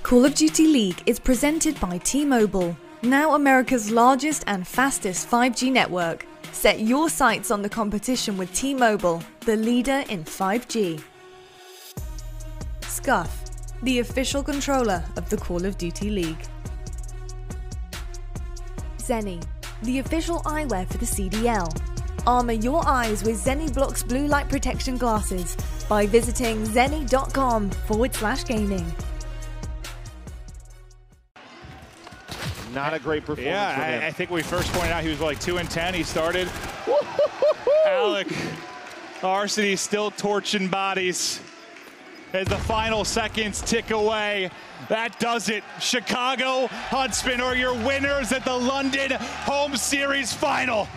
Call of Duty League is presented by T-Mobile, now America's largest and fastest 5G network. Set your sights on the competition with T-Mobile, the leader in 5G. Scuff, the official controller of the Call of Duty League. Zenni, the official eyewear for the CDL. Armor your eyes with Zenni Blocks blue light protection glasses by visiting zenni.com/gaming. Not a great performance from him. I think we first pointed out he was like 2-10. He started. Alec Varsity still torching bodies as the final seconds tick away. That does it. Chicago Huntsmen are your winners at the London Home Series Final.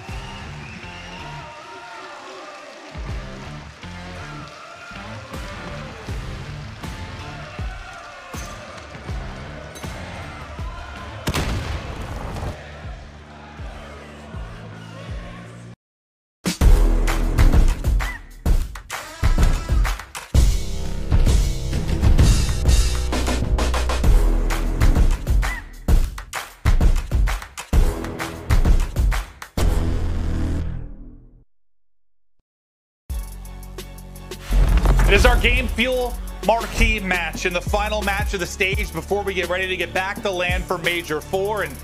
It is our Game Fuel marquee match and the final match of the stage before we get ready to get back to land for Major 4. And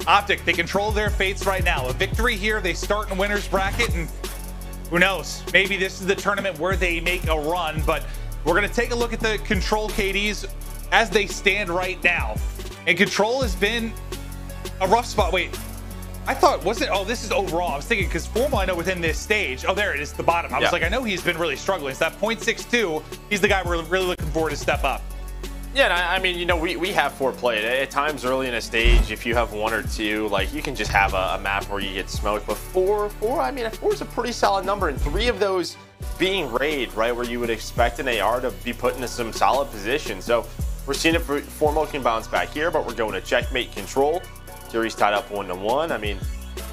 Optic, they control their fates right now. A victory here, they start in winner's bracket, and who knows? Maybe this is the tournament where they make a run, but We're going to take a look at the Control KDs as they stand right now. And Control has been a rough spot. Wait, I thought, was it? Oh, this is overall. I was thinking, because Formal, I know within this stage. Oh, there it is, the bottom. I was like, I know he's been really struggling. It's that 0.62. He's the guy we're really looking forward to step up. Yeah, and I mean, you know, we have 4 played. At times early in a stage, if you have 1 or 2, like, you can just have a map where you get smoked. But 4, I mean, 4 is a pretty solid number. And 3 of those being raid, right, where you would expect an AR to be put into some solid position. So we're seeing it for Formal can bounce back here, but we're going to checkmate Control. Series tied up 1-1. I mean,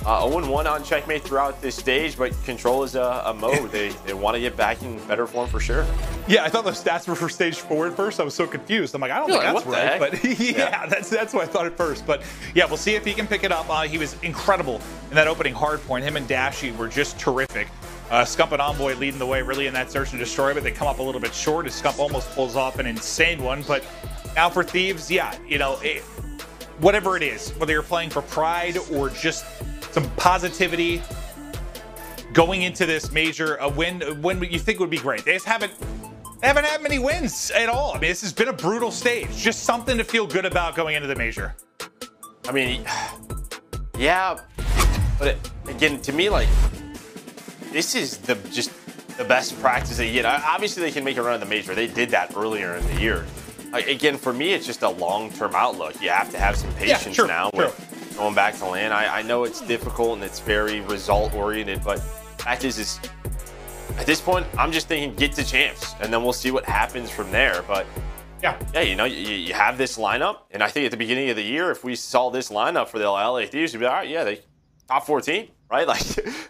0-1 on checkmate throughout this stage, but Control is a mode. They want to get back in better form for sure. Yeah, I thought the stats were for stage 4 at first. I was so confused. I'm like, I don't think that's right. But yeah, that's what I thought at first. But yeah, we'll see if he can pick it up. He was incredible in that opening hard point. Him and Dashy were just terrific. Scump and Envoy leading the way really in that search and destroy, but they come up a little bit short as Scump almost pulls off an insane one. But now for Thieves, yeah, you know, whatever it is, whether you're playing for pride or just some positivity going into this major, a win you think would be great. They haven't had many wins at all. I mean, this has been a brutal stage. Just something to feel good about going into the major. I mean, yeah, but again, to me, like, this is just the best practice they get. Obviously, they can make a run in the major. They did that earlier in the year. Again, for me, it's just a long-term outlook. You have to have some patience now with going back to LAN. I know it's difficult and it's very result-oriented, but the fact is at this point, I'm just thinking get to champs, and then we'll see what happens from there. But yeah, you know, you have this lineup, and I think at the beginning of the year, if we saw this lineup for the LA Thieves, we'd be all right, yeah, they top 14. Right? Like,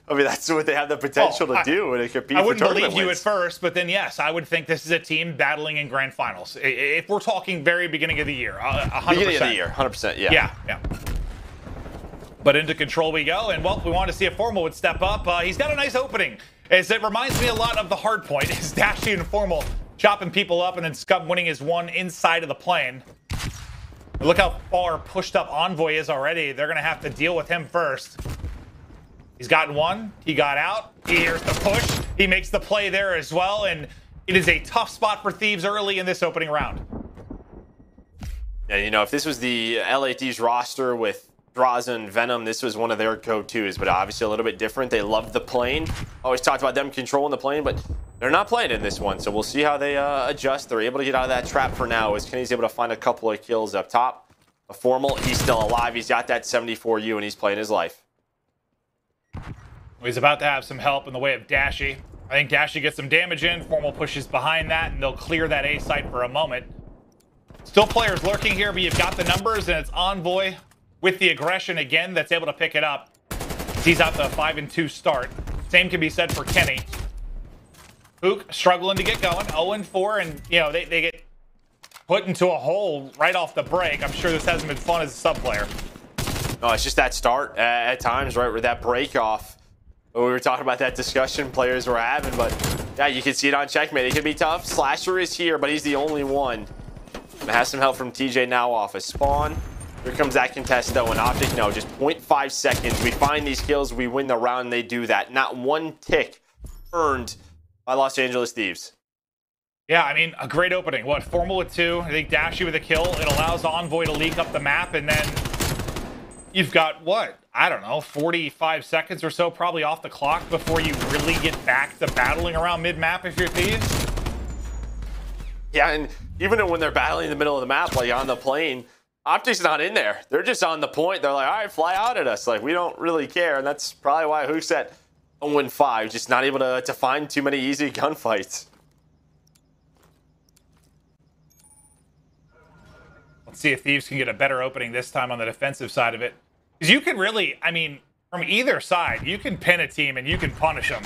I mean, that's what they have the potential to do and compete for tournament wins. I wouldn't believe you at first, but then yes, I would think this is a team battling in grand finals. If we're talking very beginning of the year, 100%. Beginning of the year, 100%, yeah. Yeah. But into Control we go, and well, we wanted to see if Formal would step up. He's got a nice opening. As it reminds me a lot of the hard point. Is Dashy and Formal chopping people up, and then Scump winning his one inside of the plane. Look how far pushed up Envoy is already. They're going to have to deal with him first. He's gotten one. He got out. Here's the push. He makes the play there as well, and it is a tough spot for Thieves early in this opening round. Yeah, you know, if this was the LA Thieves roster with Draza and Venom, this was one of their go-tos, but obviously a little bit different. They love the plane. Always talked about them controlling the plane, but they're not playing in this one, so we'll see how they adjust. They're able to get out of that trap for now, as Kenny's able to find a couple of kills up top. A Formal, he's still alive. He's got that 74U, and he's playing his life. He's about to have some help in the way of Dashy. I think Dashy gets some damage in. Formal pushes behind that, and they'll clear that A site for a moment. Still players lurking here, but you've got the numbers, and it's Envoy with the aggression again that's able to pick it up. He's out the 5-2 start. Same can be said for Kenny. Ook struggling to get going, 0-4, and you know they get put into a hole right off the break. I'm sure this hasn't been fun as a sub player. No, it's just that start at times, right, with that break off. We were talking about that discussion players were having, but yeah, you can see it on checkmate. It can be tough. Slasher is here, but he's the only one. And has some help from TJ now off a spawn. Here comes that contest though, and Optic, no, just 0.5 seconds. We find these kills, we win the round, and they do that. Not one tick earned by Los Angeles Thieves. Yeah, I mean, a great opening. What, Formal with 2, I think Dashy with a kill. It allows Envoy to leak up the map, and then you've got, what, I don't know, 45 seconds or so probably off the clock before you really get back to battling around mid-map if you're Thieves. Yeah, and even when they're battling in the middle of the map, like on the plane, Optic's not in there. They're just on the point. They're like, all right, fly out at us. Like, we don't really care, and that's probably why Hook's at 0-5, just not able to find too many easy gunfights. Let's see if Thieves can get a better opening this time on the defensive side of it. Because you can really, I mean, from either side, you can pin a team and you can punish them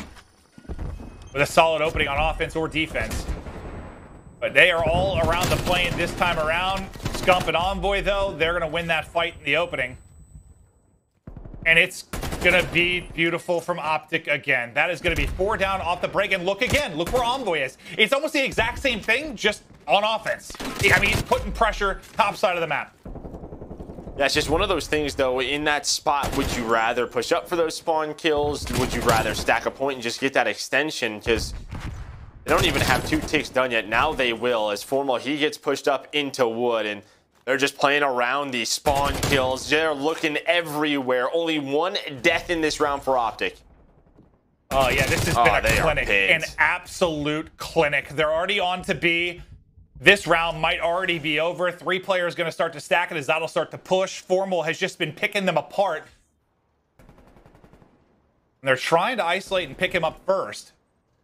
with a solid opening on offense or defense. But they are all around the plane this time around. Scump and Envoy, though, they're going to win that fight in the opening. And it's going to be beautiful from Optic again. That is going to be 4 down off the break. And look again. Look where Envoy is. It's almost the exact same thing, just on offense. I mean, he's putting pressure top side of the map. Yeah, it's just one of those things, though. In that spot, would you rather push up for those spawn kills? Would you rather stack a point and just get that extension? Because They don't even have 2 ticks done yet. Now they will, as Formal, he gets pushed up into wood, and they're just playing around these spawn kills. They're looking everywhere. Only 1 death in this round for Optic. Oh, yeah, this has been a clinic, an absolute clinic. They're already on to B. This round might already be over. 3 players going to start to stack it as that'll start to push. Formal has just been picking them apart. And they're trying to isolate and pick him up first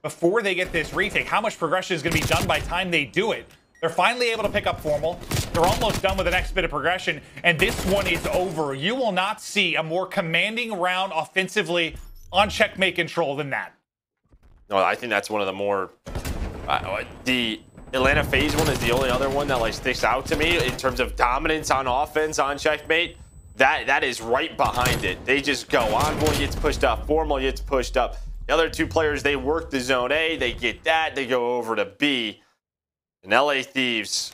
before they get this retake. How much progression is going to be done by the time they do it? They're finally able to pick up Formal. They're almost done with the next bit of progression, and this one is over. You will not see a more commanding round offensively on checkmate control than that. No, I think that's one of the more... the Atlanta FaZe one is the only other one that like sticks out to me in terms of dominance on offense on checkmate. That is right behind it. They just go. Envoy gets pushed up. Formal gets pushed up. The other 2 players, they work the zone A. They get that. They go over to B. And LA Thieves,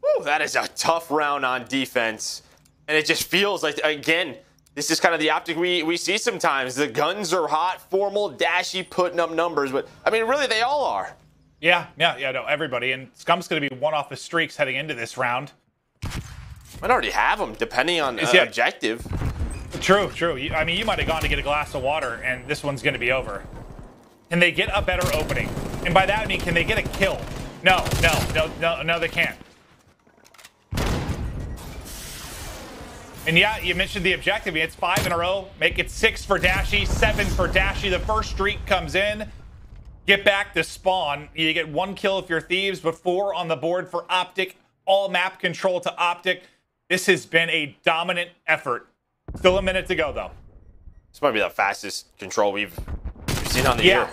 whew, that is a tough round on defense. And it just feels like, again, this is kind of the optic we see sometimes. The guns are hot, Formal, Dashy putting up numbers. But, I mean, really, they all are. Yeah, no, everybody. And Scum's going to be one off the streaks heading into this round. Might already have them, depending on objective. True. I mean, you might have gone to get a glass of water, and this one's going to be over. Can they get a better opening? And by that, I mean, can they get a kill? No, they can't. And yeah, you mentioned the objective. It's 5 in a row. Make it 6 for Dashy, 7 for Dashy. The first streak comes in. Get back to spawn. You get 1 kill if you're Thieves, but 4 on the board for Optic. All map control to Optic. This has been a dominant effort. Still a minute to go, though. This might be the fastest control we've seen on the year.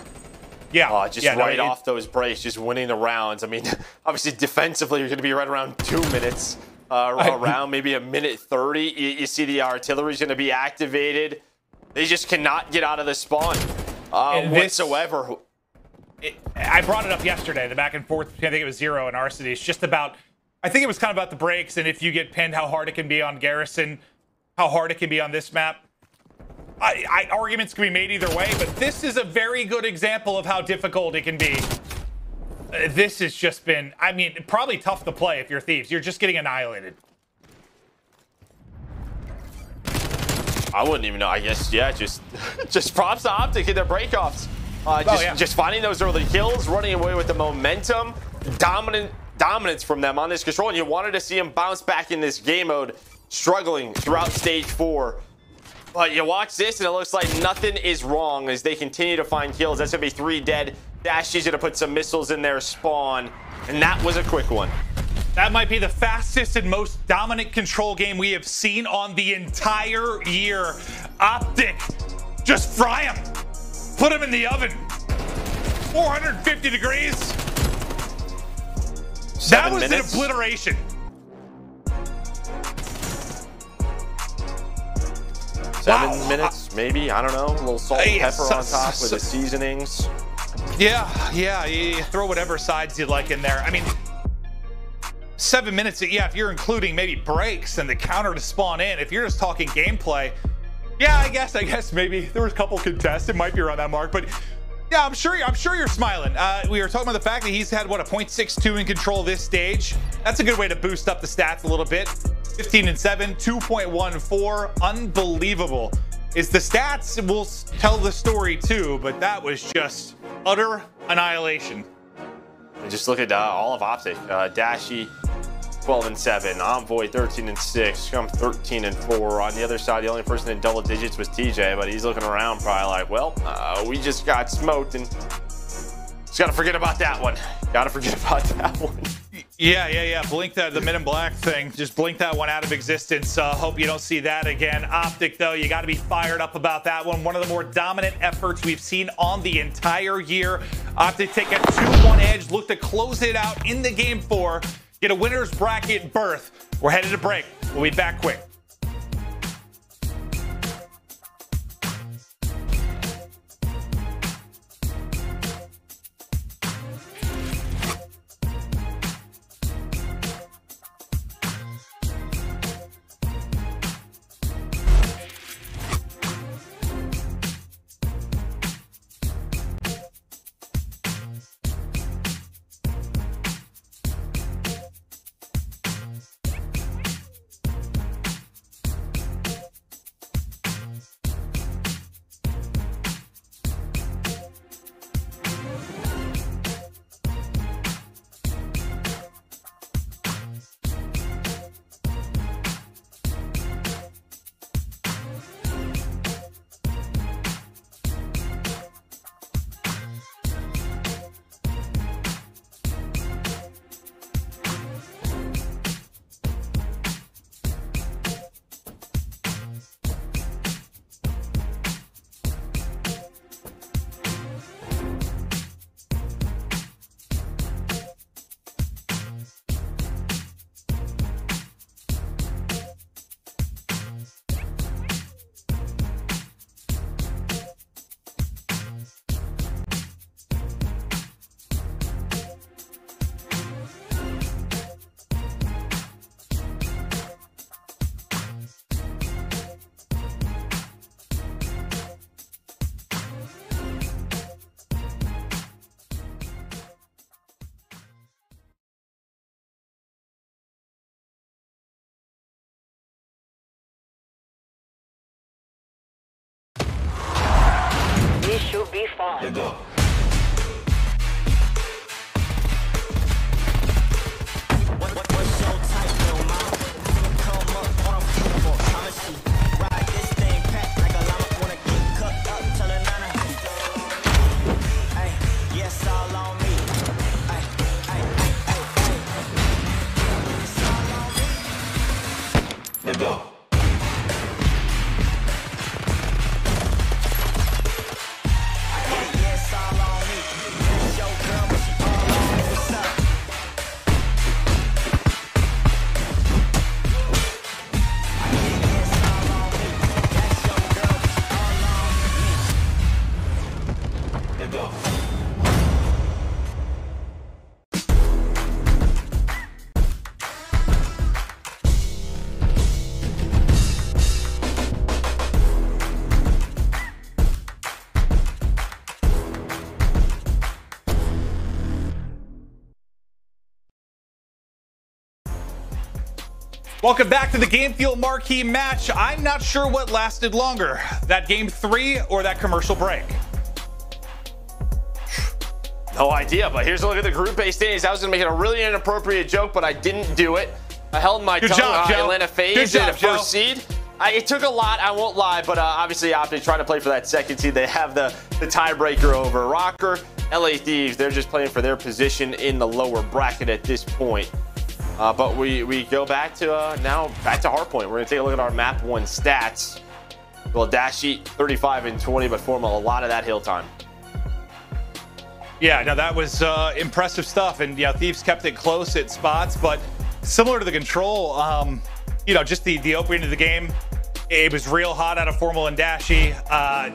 Yeah. Off those breaks, just winning the rounds. I mean, obviously defensively, you're going to be right around 2 minutes. Around maybe a minute 30. You see the artillery's going to be activated. They just cannot get out of the spawn whatsoever. I brought it up yesterday, the back and forth. I think it was 0 in Arsity. It's just about, I think it was kind of about the breaks and if you get pinned, how hard it can be on Garrison, how hard it can be on this map. Arguments can be made either way, but this is a very good example of how difficult it can be. This has just been, I mean, probably tough to play if you're Thieves. You're just getting annihilated. I wouldn't even know. I guess, yeah, just props to Optic in their breakoffs. Just finding those early kills, running away with the momentum, dominance from them on this control. And you wanted to see them bounce back in this game mode, struggling throughout stage 4. But you watch this, and it looks like nothing is wrong as they continue to find kills. That's going to be 3 dead. Dashy's going to put some missiles in their spawn, and that was a quick one. That might be the fastest and most dominant control game we have seen on the entire year. Optic, just fry him. Put him in the oven. 450 degrees. That was an obliteration. 7 minutes, maybe. I don't know. A little salt and pepper on top with the seasonings. Yeah. You throw whatever sides you like in there. I mean, 7 minutes, yeah, if you're including maybe breaks and the counter to spawn in, if you're just talking gameplay, yeah, I guess maybe there was a couple contests. It might be around that mark, but yeah, I'm sure you're smiling. We were talking about the fact that he's had, what, a .62 in control this stage. That's a good way to boost up the stats a little bit. 15 and 7, 2.14, unbelievable. Is the stats will tell the story too, but that was just utter annihilation. And just look at all of Optic. Dashy, 12 and 7. Envoy, 13 and 6. Scum, 13 and 4. On the other side, the only person in double digits was TJ, but he's looking around probably like, well, we just got smoked, and just gotta forget about that one. Gotta forget about that one. Yeah. Blink that, the Men in Black thing. Just blink that one out of existence. Hope you don't see that again. Optic, though, you got to be fired up about that one. One of the more dominant efforts we've seen on the entire year. Optic take a 2-1 edge, look to close it out in the game 4. Get a winner's bracket berth. We're headed to break. We'll be back quick. Welcome back to the Game Fuel Marquee match. I'm not sure what lasted longer, that Game 3 or that commercial break. No idea, but here's a look at the group A standings. I was going to make it a really inappropriate joke, but I didn't do it. I held my tongue. Job, Joe. Atlanta FaZe in the first seed. It took a lot, I won't lie, but obviously Optic trying to play for that second seed. They have the tiebreaker over Rocker. LA Thieves, they're just playing for their position in the lower bracket at this point. But we go back to now back to Hardpoint. We're going to take a look at our map 1 stats. Well, Dashy 35 and 20, but Formal a lot of that hill time. Yeah, no, that was impressive stuff, and yeah, Thieves kept it close at spots, but similar to the Control, you know, just the opening of the game, it was real hot out of Formal and Dashy. I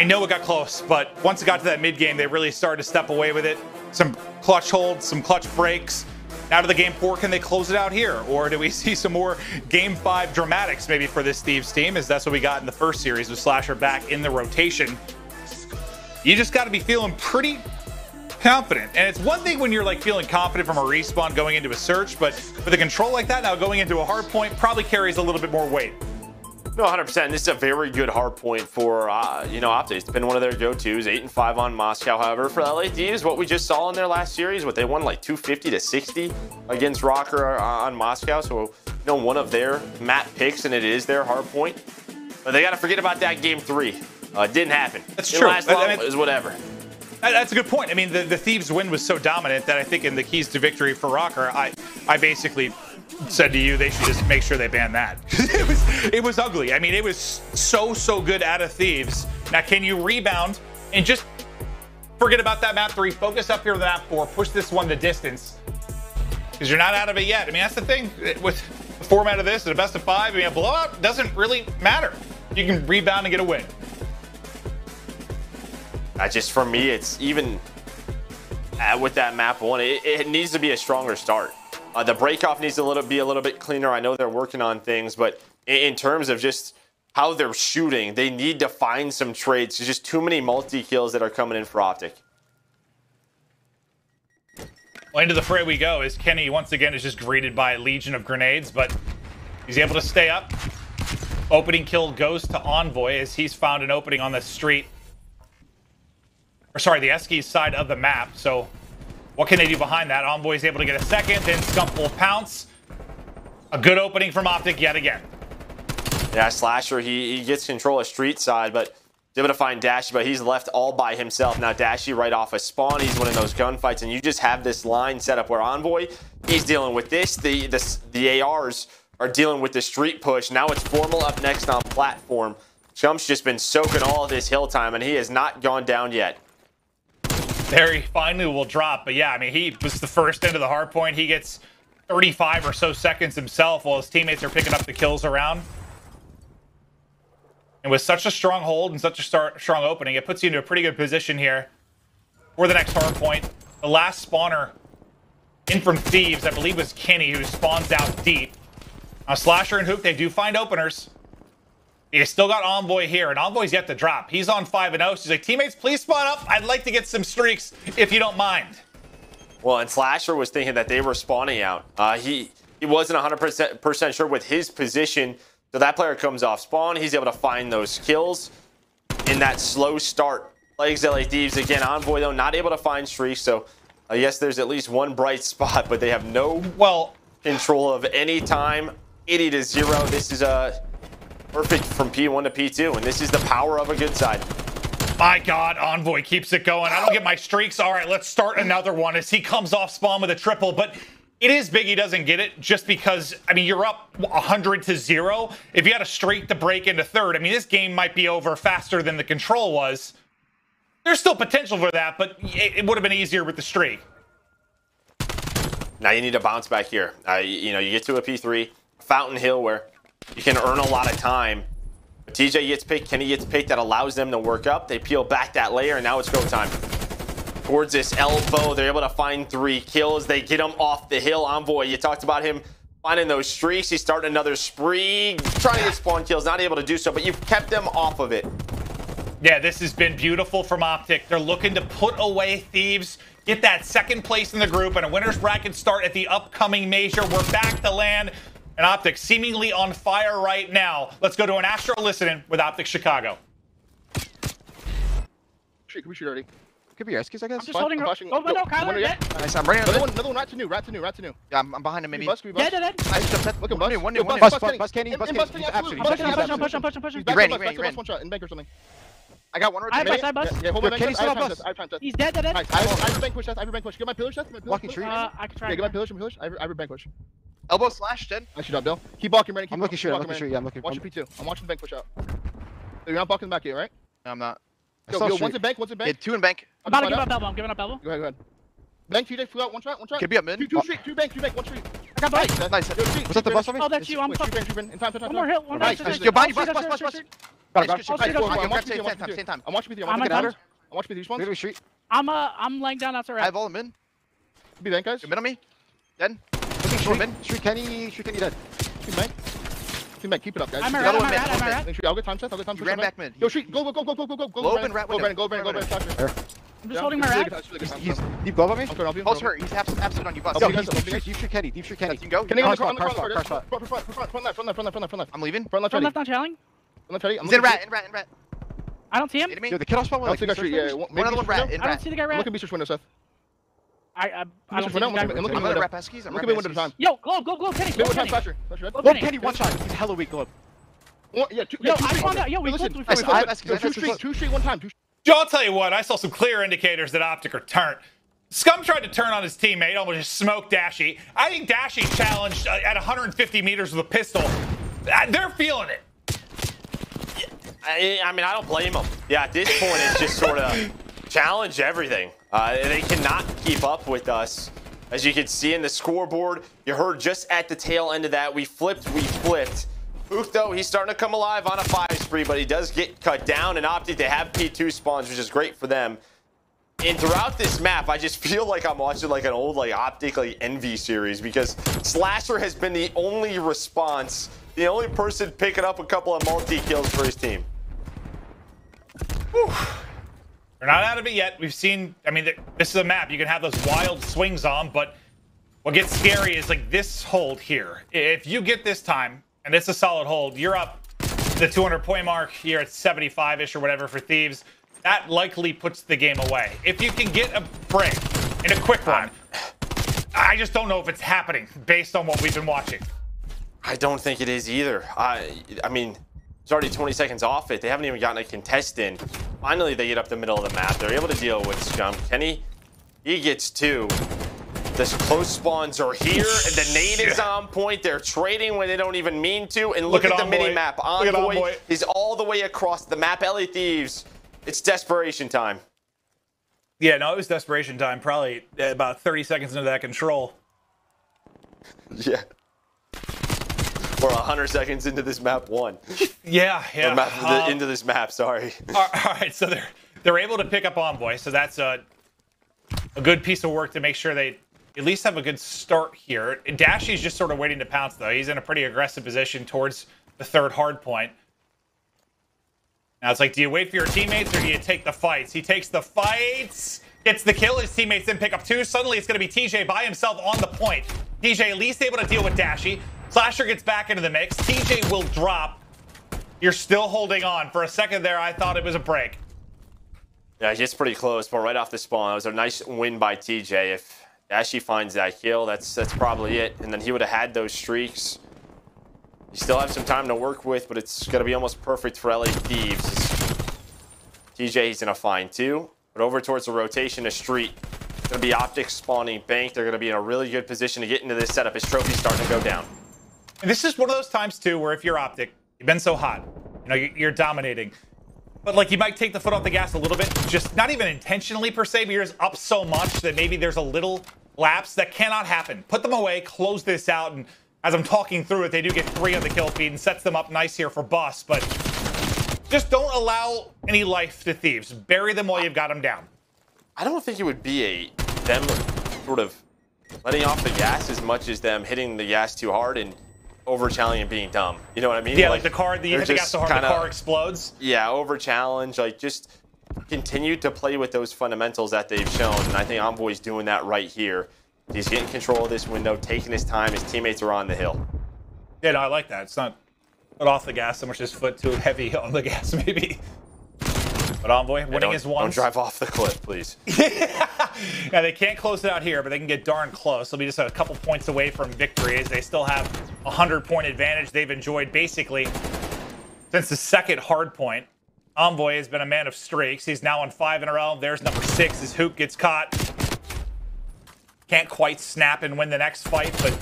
know it got close, but once it got to that mid game, they really started to step away with it. Some clutch holds, some clutch breaks. Now to the Game 4, can they close it out here? Or do we see some more Game 5 dramatics maybe for this Thieves team, as that's what we got in the first series with Slasher back in the rotation. You just got to be feeling pretty confident. And it's one thing when you're like feeling confident from a respawn going into a search, but with a Control like that, now going into a Hardpoint probably carries a little bit more weight. No, 100%. This is a very good hard point for, you know, Optic. It's been one of their go-tos, 8-5 on Moscow. However, for LA Thieves, what we just saw in their last series, what they won like 250-60 against Rocker on Moscow. So, you know, one of their map picks, and it is their hard point. But they got to forget about that Game 3. It didn't happen. That's true. Last long, it was whatever. That's a good point. I mean, the Thieves win was so dominant that I think in the keys to victory for Rocker, I basically said to you they should just make sure they ban that. it was ugly. I mean, it was so good out of Thieves. Now, can you rebound and just forget about that map 3, focus up here with map 4, push this one the distance, because you're not out of it yet. I mean, that's the thing with the format of this, the best of 5. I mean, a blowout doesn't really matter. You can rebound and get a win. Just for me, it's even with that map 1, it needs to be a stronger start. The breakoff needs to be a little bit cleaner. I know they're working on things, but in terms of just how they're shooting, they need to find some trades. There's just too many multi-kills that are coming in for Optic. Well, into the fray we go as Kenny once again is just greeted by a legion of grenades, but he's able to stay up. Opening kill goes to Envoy as he's found an opening on the street. Or sorry, the Eskies side of the map. So what can they do behind that? Envoy's able to get a second, then Scump will pounce. A good opening from Optic yet again. Yeah, Slasher, he gets control of street side, but he's able to find Dashy, but he's left all by himself. Now Dashy right off a spawn, he's winning those gunfights, and you just have this line set up where Envoy, he's dealing with this. The ARs are dealing with the street push. Now it's Formal up next on platform. Chump's just been soaking all of this hill time, and he has not gone down yet. There he finally will drop, but yeah, I mean, he was the first into the hard point. He gets 35 or so seconds himself while his teammates are picking up the kills around. And with such a strong hold and such a strong opening, it puts you into a pretty good position here for the next hard point. The last spawner in from Thieves, I believe, was Kenny, who spawns out deep. Now, Slasher and Hook, they do find openers. You still got Envoy here, and Envoy's yet to drop. He's on 5-0. So he's like, teammates, please spawn up. I'd like to get some streaks, if you don't mind. Well, and Slasher was thinking that they were spawning out. He wasn't 100% sure with his position. So that player comes off spawn. He's able to find those kills in that slow start. Plays LA Thieves again. Envoy, though, not able to find streaks. So I guess there's at least one bright spot, but they have no control of any time. 80-0. This is perfect from P1 to P2, and this is the power of a good side. My God, Envoy keeps it going. I don't get my streaks. All right, let's start another one as he comes off spawn with a triple, but It is big he doesn't get it just because, I mean, you're up 100-0. If you had a streak to break into third, I mean, this game might be over faster than the control was. There's still potential for that, but it would have been easier with the streak. Now you need to bounce back here. You know, you get to a P3, Fountain Hill, where you can earn a lot of time. But TJ gets picked, Kenny gets picked. That allows them to work up. They peel back that layer, and now it's go time. Towards this elbow, they're able to find 3 kills. They get him off the hill. Envoy, you talked about him finding those streaks. He's starting another spree, trying to get spawn kills, not able to do so, but you've kept them off of it. Yeah, this has been beautiful from Optic. They're looking to put away Thieves, get that second place in the group, and a winner's bracket start at the upcoming major. We're back to land, and Optic seemingly on fire right now. Let's go to an Astro listening with Optic Chicago. Can we shoot already? Could be rescues, I guess. I'm just holding. Oh, no, Kyler, nice, I'm running. Another one, rat to new. Yeah, I'm behind him, maybe. Dead. Nice, look at One. Bus Kenny. He's absolutely. He ran. One shot in bank or something. I got one I have bus. Yeah, hold my bank. Kenny's still on bus. He's dead. I have bank push. Get my pillar chest. Walking tree. I can try. Yeah, get my pillar chest. I have bank push. Elbow slash, dead. I shoot up, Bill. Keep walking, ready. I'm looking straight. Yeah, I'm looking. Watch your P2. I'm watching the bank push out. You're not blocking the back here, right? No, I'm not. Yo, one's in bank. Yeah, 2 in bank. I'm about to give up elbow. I'm giving up elbow. Go ahead. Bank, TJ, flew out. One shot. Could be up mid. Two bank, one street. I got bite. Nice. Was that the bus for me? Oh, that's you. I'm fucked. In time. One more hit. One more hit. Yo, behind you, bus. I'm watching P3. I'm watching P3 spawns. Street. I'm laying down outside. I have all of mid. Be bank, guys. You're mid on me. Dead. Looking short mid. Street Kenny dead. Team bank, keep it up, guys. I'm a rat. I'll get time set. You ran back mid. Yo, street, go. Globe and rat window. Go, Brandon. I'm just holding my rat. He's deep globe on me. Pulse hurt. He's absolute on you, bus. Yo, deep street Kenny. You can go. Can I car spot. Front left. I'm leaving. Front left not challenging. He's in rat. I don't see him. Yo, the kid off spawn one. One other one rat. I don't see the guy rat. Look at Beatrice window, Seth. I don't see the guy. Look at the rat peskies. Look at me one at a time. Yo, Globe, Kenny. Globe Kenny, one shot. He's hella weak, Globe. Yeah, Yo, I found out. Yo, we flipped. Two street, one time. Joe, I'll tell you what, I saw some clear indicators that Optic are turned. Scum tried to turn on his teammate, almost just smoked Dashy. I think Dashy challenged at 150 meters with a pistol. They're feeling it. I mean, I don't blame them. Yeah, at this point, it's just sort of challenge everything. They cannot keep up with us. As you can see in the scoreboard, you heard just at the tail end of that, we flipped. Fook, though, he's starting to come alive on a 5 spree, but he does get cut down, and Optic, they have P2 spawns, which is great for them. And throughout this map, I just feel like I'm watching like an old like Optic like Envy series, because Slasher has been the only response, the only person picking up a couple of multi-kills for his team. Whew. They're not out of it yet. We've seen, I mean, this is a map you can have those wild swings on, but what gets scary is like this hold here. If you get this time, and it's a solid hold, you're up the 200-point mark, you're at 75-ish or whatever for Thieves. That likely puts the game away. If you can get a break in a quick run, I just don't know if it's happening based on what we've been watching. I don't think it is either. I mean, it's already 20 seconds off it. They haven't even gotten a contest in. Finally, they get up the middle of the map. They're able to deal with Scum. Kenny, he gets 2. The close spawns are here, and the nade is on point. They're trading when they don't even mean to. And look at the mini-map. Envoy is all the way across the map. LA Thieves, it's desperation time. Yeah, no, it was desperation time. Probably about 30 seconds into that control. Yeah. Or 100 seconds into this map 1. Yeah. Into this map, sorry. All right, so they're able to pick up Envoy, so that's a good piece of work to make sure they at least have a good start here. Dashy's just sort of waiting to pounce, though. He's in a pretty aggressive position towards the 3rd hard point. Now it's like, do you wait for your teammates or do you take the fights? He takes the fights, gets the kill. His teammates then pick up 2. Suddenly it's going to be TJ by himself on the point. TJ at least able to deal with Dashy. Slasher gets back into the mix. TJ will drop. You're still holding on. For a second there, I thought it was a break. Yeah, he gets pretty close, but right off the spawn, it was a nice win by TJ. If Dashy finds that kill, that's probably it. And then he would have had those streaks. You still have some time to work with, but it's going to be almost perfect for LA Thieves. TJ, he's going to find 2. But over towards the rotation, a street. Going to be Optic spawning Bank. They're going to be in a really good position to get into this setup. His trophy's starting to go down. And this is one of those times, too, where if you're Optic, you've been so hot. You know, you're dominating. But, like, you might take the foot off the gas a little bit. Just not even intentionally, per se, but you're just up so much that maybe there's a little lapse. That cannot happen. Put them away, close this out, and as I'm talking through it, they do get 3 on the kill feed and sets them up nice here for Bus. But just don't allow any life to Thieves. Bury them while you've got them down. I don't think it would be them sort of letting off the gas as much as them hitting the gas too hard and over-challenging and being dumb. You know what I mean? Yeah, like the car, you hit the gas so hard, the car explodes. Yeah, over-challenge. Like, just continue to play with those fundamentals that they've shown. And I think Envoy's doing that right here. He's getting control of this window, taking his time. His teammates are on the hill. Yeah, no, I like that. It's not foot off the gas so much as foot too heavy on the gas, maybe. But Envoy winning his ones. Don't drive off the cliff, please. Yeah, they can't close it out here, but they can get darn close. They'll be just a couple points away from victory as they still have a 100-point advantage they've enjoyed basically since the second hard point. Envoy has been a man of streaks. He's now on 5 in a row. There's number 6 as Hook gets caught. Can't quite snap and win the next fight, but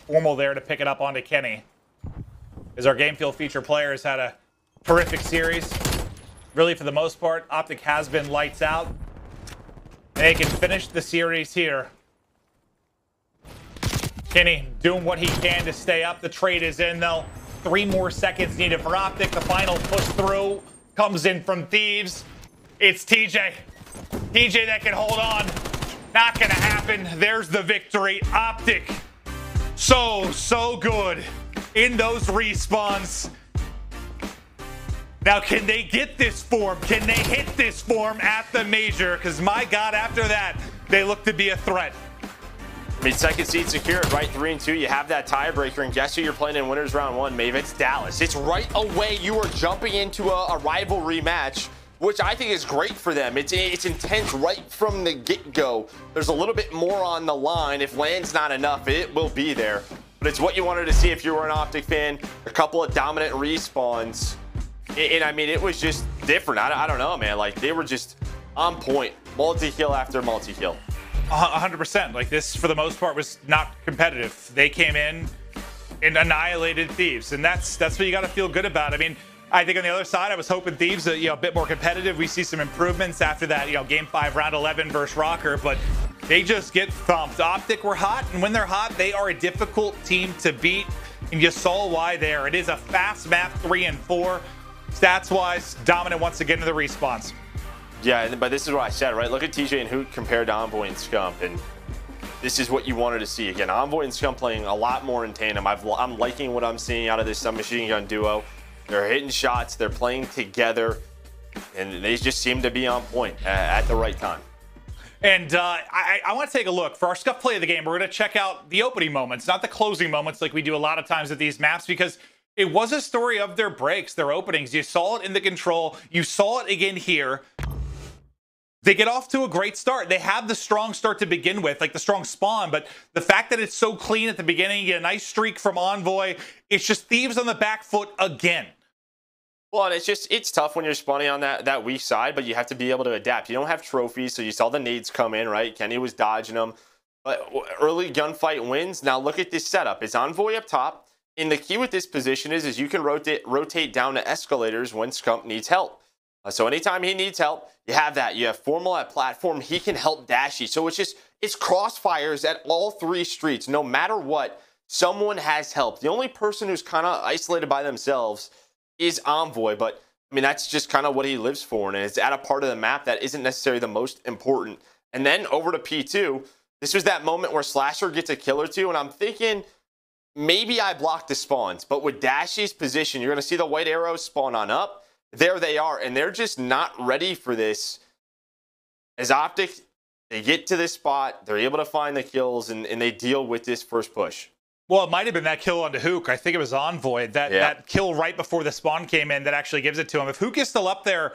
Formal there to pick it up onto Kenny. As our Game Fuel feature player has had a terrific series. Really, for the most part, Optic has been lights out. They can finish the series here. Kenny doing what he can to stay up. The trade is in, though. 3 more seconds needed for Optic. The final push through comes in from Thieves. It's TJ. TJ that can hold on. Not going to happen. There's the victory. Optic. So good in those respawns. Now, can they get this form? Can they hit this form at the major? Because, my God, after that, they look to be a threat. I mean, second seed secured, right? 3 and 2. You have that tiebreaker, and guess who you're playing in winners round 1, Maeve? It's Dallas. It's right away. You are jumping into a rivalry match, which I think is great for them. It's intense right from the get-go. There's a little bit more on the line. If land's not enough, it will be there. But it's what you wanted to see if you were an Optic fan. A couple of dominant respawns. And I mean, it was just different. I don't know, man. Like, they were just on point. Multi-kill after multi-kill. 100%. Like, this, for the most part, was not competitive. They came in and annihilated Thieves. And that's what you got to feel good about. I mean, I think on the other side, I was hoping Thieves, a bit more competitive. We see some improvements after that, Game 5, Round 11 versus Rocker. But they just get thumped. Optic were hot. And when they're hot, they are a difficult team to beat. And you saw why there. It is a fast map, 3 and 4. Stats-wise, dominant once again to the respawns. Yeah, but this is what I said, right? Look at TJ and Hoot compared to Envoy and Scump, and this is what you wanted to see. Again, Envoy and Scump playing a lot more in tandem. I'm liking what I'm seeing out of this submachine gun duo. They're hitting shots, they're playing together, and they just seem to be on point at the right time. And I want to take a look. For our Scuff play of the game, we're going to check out the opening moments, not the closing moments like we do a lot of times at these maps, because it was a story of their breaks, their openings. You saw it in the control. You saw it again here. They get off to a great start. They have the strong start to begin with, like the strong spawn, but the fact that it's so clean at the beginning, you get a nice streak from Envoy, it's just Thieves on the back foot again. Well, and it's tough when you're spawning on that weak side, but you have to be able to adapt. You don't have trophies, so you saw the nades come in, right? Kenny was dodging them. But early gunfight wins. Now look at this setup. It's Envoy up top. And the key with this position is you can rotate down to escalators when Scump needs help. So anytime he needs help, you have that. You have Formal at platform. He can help Dashy. So it's crossfires at all 3 streets. No matter what, someone has help. The only person who's kind of isolated by themselves is Envoy. But, I mean, that's just kind of what he lives for. And it's at a part of the map that isn't necessarily the most important. And then over to P2. This was that moment where Slasher gets a kill or 2. And I'm thinking, maybe I blocked the spawns, but with Dashy's position, you're going to see the white arrows spawn on up. There they are, and they're just not ready for this. As Optic, they get to this spot, they're able to find the kills, and they deal with this first push. Well, it might have been that kill onto Hook. I think it was Envoy. That kill right before the spawn came in that actually gives it to him. If Hook is still up there,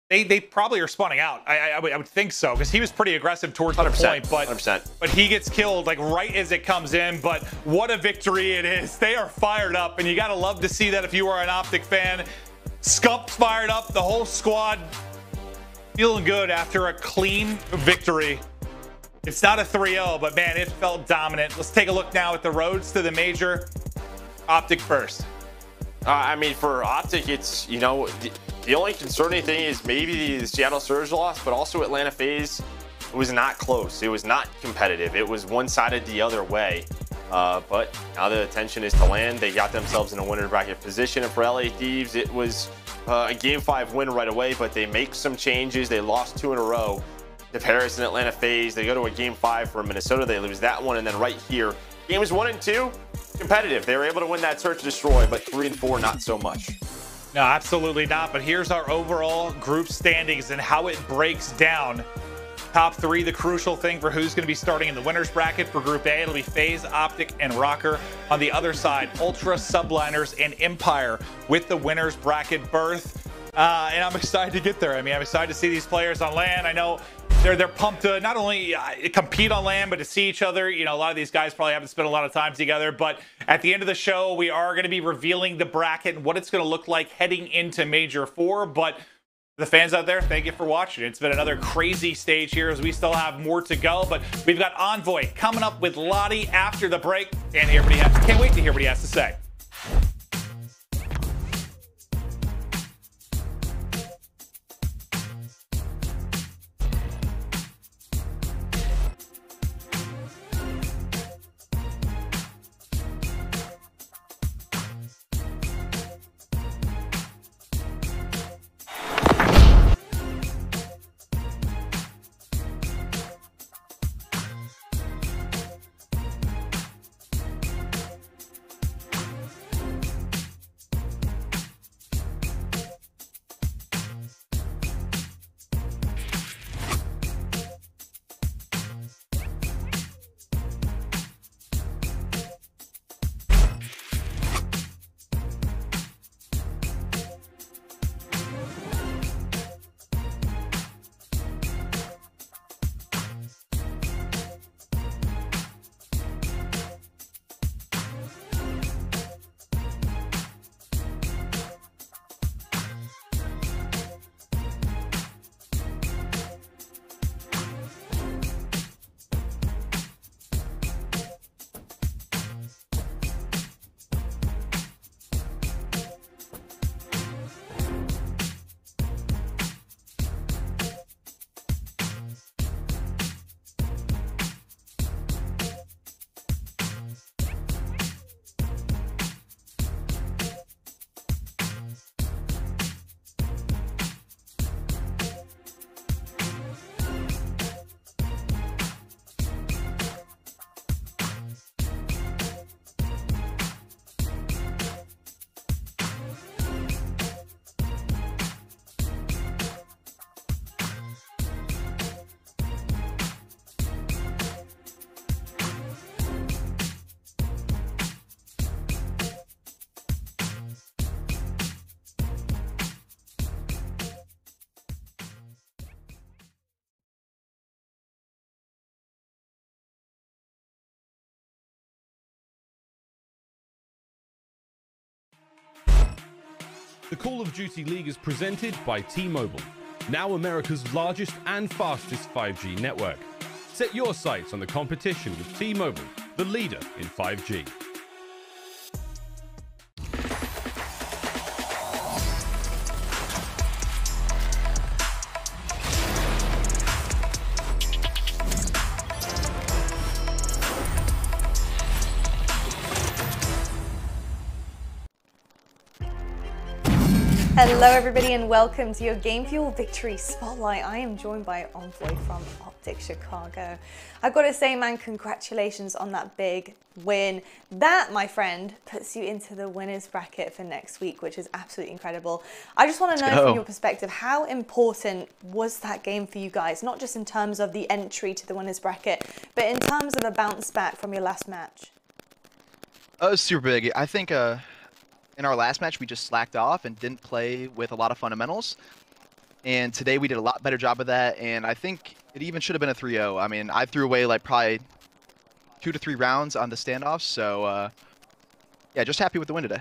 they probably are spawning out. I would think so, because he was pretty aggressive towards the point. But 100%. But he gets killed like right as it comes in. But what a victory it is. They are fired up, and you got to love to see that if you are an Optic fan. Scump's fired up. The whole squad feeling good after a clean victory. It's not a 3-0, but man, it felt dominant. Let's take a look now at the roads to the major. Optic first. I mean, for Optic, it's, you know, the only concerning thing is maybe the Seattle Surge loss, but also Atlanta FaZe, it was not close. It was not competitive. It was one-sided the other way. But now the attention is to land. They got themselves in a winner bracket position. And for LA Thieves, it was a Game 5 win right away, but they make some changes. They lost 2 in a row to Paris and Atlanta FaZe. They go to a Game 5 for Minnesota. They lose that one. And then right here, games 1 and 2, competitive. They were able to win that Search and Destroy, but 3 and 4, not so much. No, absolutely not. But here's our overall group standings and how it breaks down. Top 3, the crucial thing for who's going to be starting in the winner's bracket for Group A. It'll be FaZe, Optic, and ROKKR. On the other side, Ultra, Subliners, and Empire with the winner's bracket berth. And I'm excited to get there. I mean, I'm excited to see these players on LAN. I know they're pumped to not only compete on LAN, but to see each other. You know, a lot of these guys probably haven't spent a lot of time together. But at the end of the show, we are going to be revealing the bracket and what it's going to look like heading into Major 4. But the fans out there, thank you for watching. It's been another crazy stage here as we still have more to go. But we've got Envoy coming up with Lottie after the break. Can't wait to hear what he has to say. The Call of Duty League is presented by T-Mobile, now America's largest and fastest 5G network. Set your sights on the competition with T-Mobile, the leader in 5G. Hello everybody and welcome to your Game Fuel Victory Spotlight. I am joined by Envoy from Optic Chicago. I've got to say, man, congratulations on that big win. That, my friend, puts you into the winner's bracket for next week, which is absolutely incredible. I just want to know from your perspective, how important was that game for you guys? Not just in terms of the entry to the winner's bracket, but in terms of a bounce back from your last match. It was super big. I think in our last match, we just slacked off and didn't play with a lot of fundamentals. And today we did a lot better job of that. And I think it even should have been a 3-0. I mean, I threw away like probably 2 to 3 rounds on the standoffs. So, yeah, just happy with the win today.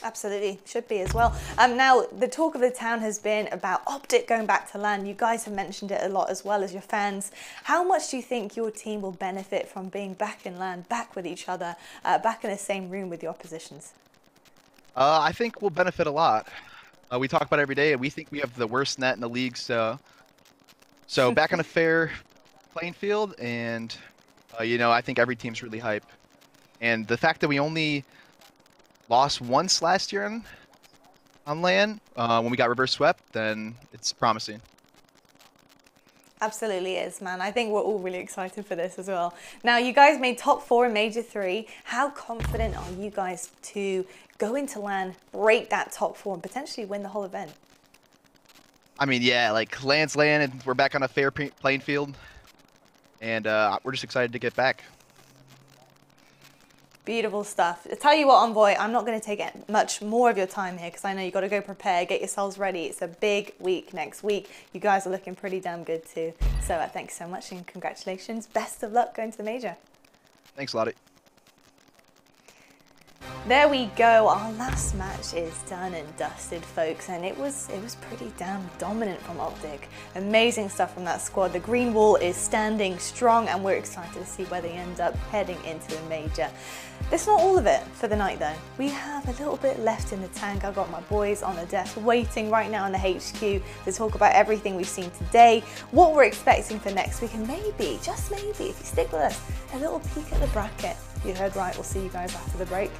Absolutely, should be as well. Now, the talk of the town has been about Optic going back to LAN. You guys have mentioned it a lot as well as your fans. How much do you think your team will benefit from being back in LAN, back with each other, back in the same room with your oppositions? I think we'll benefit a lot. We talk about it every day, and we think we have the worst net in the league, so back on a fair playing field, and you know, I think every team's really hype. And the fact that we only lost once last year on LAN when we got reverse swept, then it's promising. Absolutely is, man. I think we're all really excited for this as well. Now, you guys made top 4 in Major 3. How confident are you guys to go into LAN, break that top 4, and potentially win the whole event? I mean, yeah, like LAN's LAN, and we're back on a fair playing field, and we're just excited to get back. Beautiful stuff. I tell you what, Envoy, I'm not going to take much more of your time here because I know you've got to go prepare, get yourselves ready. It's a big week next week. You guys are looking pretty damn good too. So thanks so much and congratulations. Best of luck going to the Major. Thanks, Lottie. There we go. Our last match is done and dusted, folks, and it was pretty damn dominant from Optic. Amazing stuff from that squad. The green wall is standing strong, and we're excited to see where they end up heading into the Major. That's not all of it for the night, though. We have a little bit left in the tank. I've got my boys on the desk waiting right now in the HQ to talk about everything we've seen today, what we're expecting for next week, and maybe, just maybe, if you stick with us, a little peek at the bracket. You heard right. We'll see you guys after the break.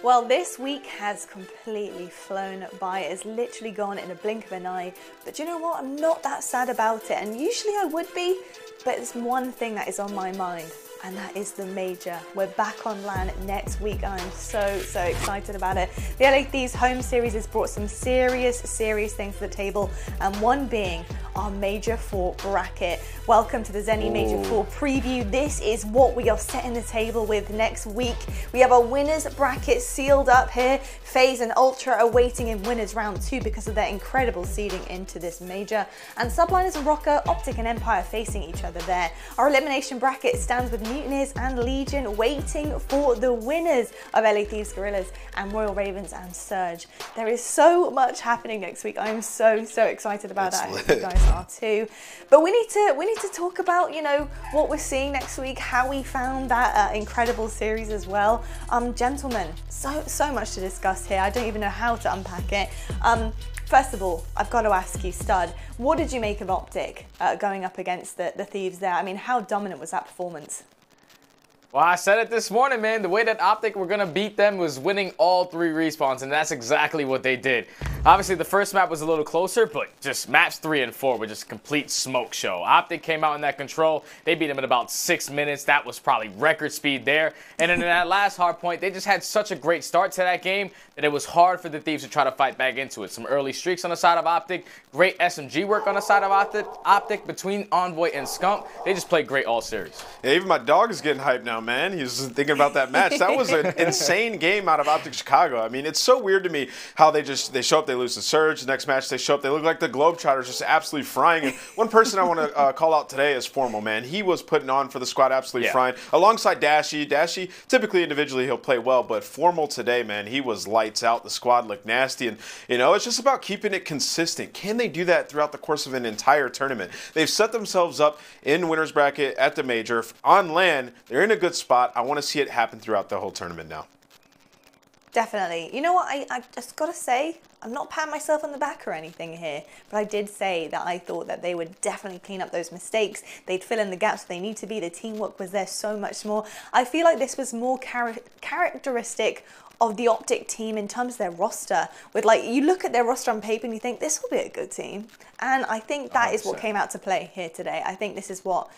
Well, this week has completely flown by. It has literally gone in a blink of an eye. But you know what? I'm not that sad about it. And usually I would be, but there's one thing that is on my mind, and that is the Major. We're back on LAN next week. I'm so excited about it. The LA Thieves home series has brought some serious things to the table, and one being our Major 4 bracket. Welcome to the Zenny Major 4 preview. This is what we are setting the table with next week. We have our winners bracket sealed up here. FaZe and Ultra are waiting in winners round 2 because of their incredible seeding into this Major. And Subliners and Rocker, Optic and Empire facing each other there. Our elimination bracket stands with Mutineers and Legion waiting for the winners of LA Thieves, Gorillas and Royal Ravens and Surge. There is so much happening next week. I'm so excited about that. I hope you guys are too. But we need to talk about, you know, what we're seeing next week, how we found that incredible series as well. Gentlemen, so much to discuss here. I don't even know how to unpack it. First of all, I've got to ask you, Stud, what did you make of Optic going up against the Thieves there? I mean, how dominant was that performance? Well, I said it this morning, man. The way that Optic were going to beat them was winning all 3 respawns, and that's exactly what they did. Obviously, the first map was a little closer, but just maps 3 and 4 were just a complete smoke show. Optic came out in that control. They beat them in about 6 minutes. That was probably record speed there. And then in that last hard point, they just had such a great start to that game that it was hard for the Thieves to try to fight back into it. Some early streaks on the side of Optic, great SMG work on the side of Optic between Envoy and Skunk. They just played great all series. Yeah, even my dog is getting hyped now, man. He's thinking about that match. That was an insane game out of Optic Chicago. I mean, it's so weird to me how they show up, they lose to Surge. The next match they show up, they look like the Globetrotters, just absolutely frying. And one person I want to call out today is Formal, man. He was putting on for the squad, absolutely frying. Alongside Dashy. Dashy, typically individually he'll play well, but Formal today, man, he was lights out. The squad looked nasty, and you know, it's just about keeping it consistent. Can they do that throughout the course of an entire tournament? They've set themselves up in winner's bracket at the major. On LAN, they're in a good spot. I want to see it happen throughout the whole tournament now. Definitely. You know what, I just got to say, I'm not patting myself on the back or anything here, but I did say that I thought that they would definitely clean up those mistakes. They'd fill in the gaps they need to be. The teamwork was there so much more. I feel like this was more characteristic of the Optic team in terms of their roster. With, like, you look at their roster on paper and you think this will be a good team. And I think that 100%. Is what came out to play here today. I think this is what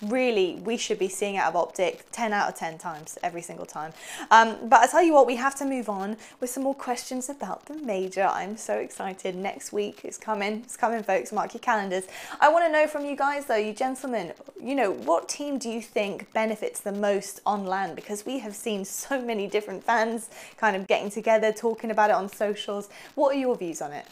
really we should be seeing out of Optic 10 out of 10 times every single time. But I tell you what, we have to move on with some more questions about the major. I'm so excited. Next week is coming. It's coming, folks. Mark your calendars. I want to know from you guys, though, you gentlemen, you know, what team do you think benefits the most on LAN? Because we have seen so many different fans kind of getting together, talking about it on socials. What are your views on it?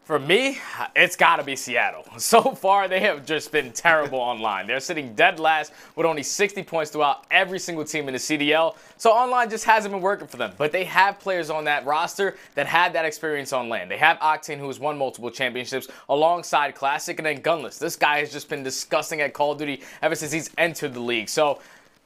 For me, it's got to be Seattle. So far, they have just been terrible online. They're sitting dead last with only 60 points throughout every single team in the CDL. So online just hasn't been working for them. But they have players on that roster that had that experience on LAN. They have Octane, who has won multiple championships, alongside Classic, and then Gunless. This guy has just been disgusting at Call of Duty ever since he's entered the league. So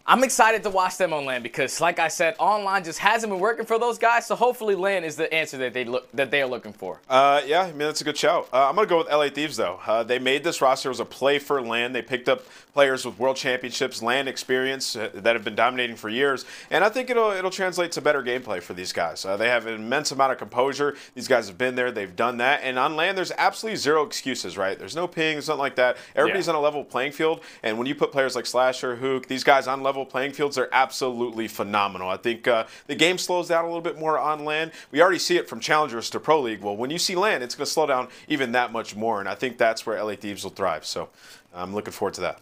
I'm excited to watch them on LAN because, like I said, online just hasn't been working for those guys. So hopefully LAN is the answer that they are looking for. Yeah, I mean, that's a good shout. I'm going to go with LA Thieves, though. They made this roster. It was a play for LAN. They picked up players with world championships, LAN experience that have been dominating for years. And I think it'll translate to better gameplay for these guys. They have an immense amount of composure. These guys have been there. They've done that. And on LAN, there's absolutely zero excuses, right? There's no pings, nothing like that. Everybody's on a level playing field. And when you put players like Slasher, Hook, these guys on level playing fields, they're absolutely phenomenal. I think the game slows down a little bit more on LAN. We already see it from Challengers to Pro League. Well, when you see LAN, it's going to slow down even that much more. And I think that's where LA Thieves will thrive. So I'm looking forward to that.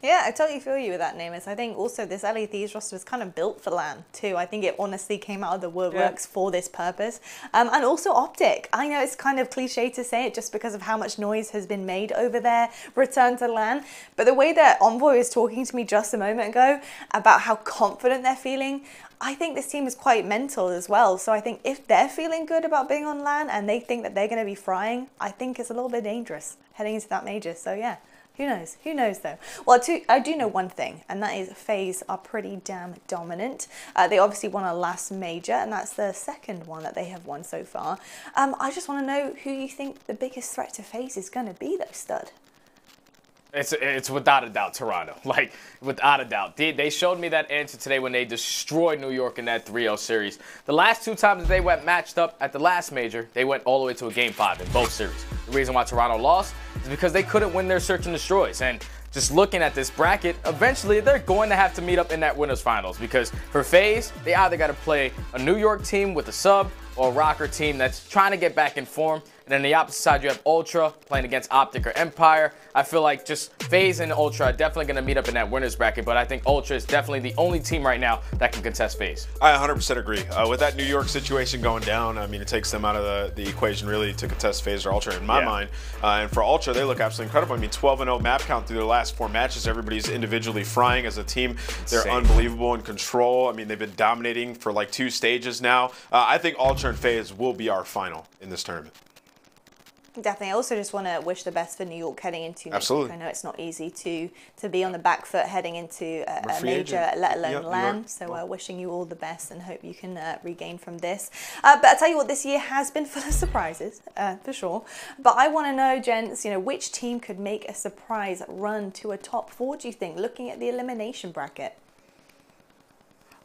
Yeah, I totally feel you with that, Namus. I think also this LA Thieves roster was kind of built for LAN too. I think it honestly came out of the woodworks for this purpose. And also Optic. I know it's kind of cliche to say it just because of how much noise has been made over their return to LAN. But the way that Envoy was talking to me just a moment ago about how confident they're feeling, I think this team is quite mental as well. So I think if they're feeling good about being on LAN and they think that they're going to be frying, I think it's a little bit dangerous heading into that major. So yeah. Who knows? Who knows, though? Well, I do know one thing, and that is FaZe are pretty damn dominant. They obviously won a last major, and that's the second one that they have won so far. I just want to know who you think the biggest threat to FaZe is going to be, though, Stud. It's without a doubt Toronto. Like, without a doubt. They showed me that answer today when they destroyed New York in that 3-0 series. The last 2 times that they went matched up at the last major, they went all the way to a Game 5 in both series. The reason why Toronto lost is because they couldn't win their search and destroys. And just looking at this bracket, eventually they're going to have to meet up in that winners finals because for FaZe, they either got to play a New York team with a sub or a Rocker team that's trying to get back in form. And then the opposite side, you have Ultra playing against Optic or Empire. I feel like just FaZe and Ultra are definitely going to meet up in that winners bracket, but I think Ultra is definitely the only team right now that can contest FaZe. I 100% agree. With that New York situation going down, I mean, it takes them out of the equation really to contest FaZe or Ultra in my mind. And for Ultra, they look absolutely incredible. I mean, 12-0 map count through their last 4 matches. Everybody's individually frying as a team. They're unbelievable in control. I mean, they've been dominating for like 2 stages now. I think Ultra and FaZe will be our final in this tournament. Definitely. I also just want to wish the best for New York heading into next Absolutely. week. I know it's not easy to be on the back foot heading into a major, agent. let alone Yep, LAN. So wishing you all the best and hope you can regain from this. But I'll tell you what, this year has been full of surprises, for sure. But I want to know, gents, which team could make a surprise run to a top 4, do you think, looking at the elimination bracket?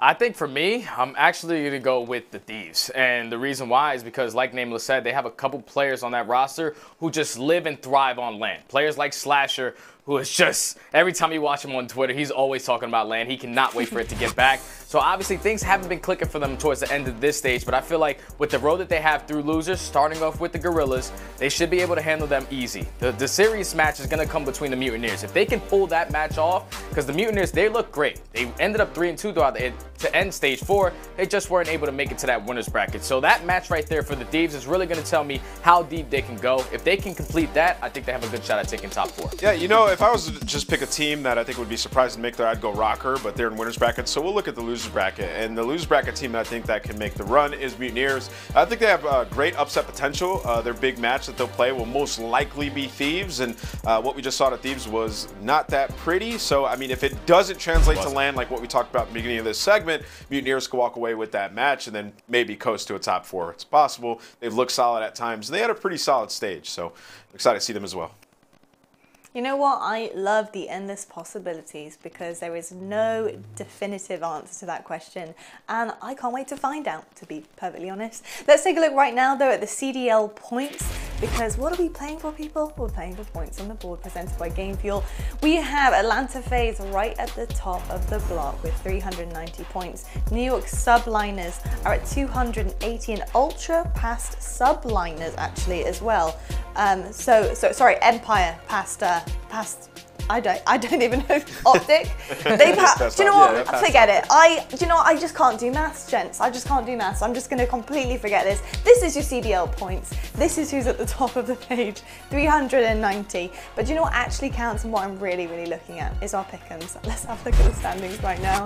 I think for me, I'm actually going to go with the Thieves. And the reason why is because, like Nameless said, they have a couple players on that roster who just live and thrive on LAN. Players like Slasher, who is just, every time you watch him on Twitter, he's always talking about LAN. He cannot wait for it to get back. So obviously things haven't been clicking for them towards the end of this stage, but I feel like with the road that they have through losers, starting off with the Gorillas, they should be able to handle them easy. The serious match is going to come between the Mutineers. If they can pull that match off, because the Mutineers, they look great. They ended up 3-2 throughout to end stage 4. They just weren't able to make it to that winner's bracket. So that match right there for the Thieves is really going to tell me how deep they can go. If they can complete that, I think they have a good shot at taking top 4. Yeah, if I was to just pick a team that I think would be surprised to make there, I'd go Rocker, but they're in winner's bracket. So we'll look at the loser's bracket. And the loser's bracket team that I think that can make the run is Mutineers. I think they have great upset potential. Their big match that they'll play will most likely be Thieves. And what we just saw to Thieves was not that pretty. So, I mean, if it doesn't translate to LAN like what we talked about at the beginning of this segment, Mutineers could walk away with that match and then maybe coast to a top 4. It's possible. They've looked solid at times. And they had a pretty solid stage. So I'm excited to see them as well. You know what? I love the endless possibilities because there is no definitive answer to that question. And I can't wait to find out, to be perfectly honest. Let's take a look right now, though, at the CDL points. Because what are we playing for, people? We're playing for points on the board presented by Game Fuel. We have Atlanta FaZe right at the top of the block with 390 points. New York Subliners are at 280 and Ultra past Subliners actually as well. Sorry, Empire past I don't even know Optic. They do you know what? Forget it. Do you know what? I just can't do maths, gents. I just can't do maths. I'm just going to completely forget this. This is your CDL points. This is who's at the top of the page, 390. But do you know what actually counts and what I'm really, really looking at is our pick'ems. Let's have a look at the standings right now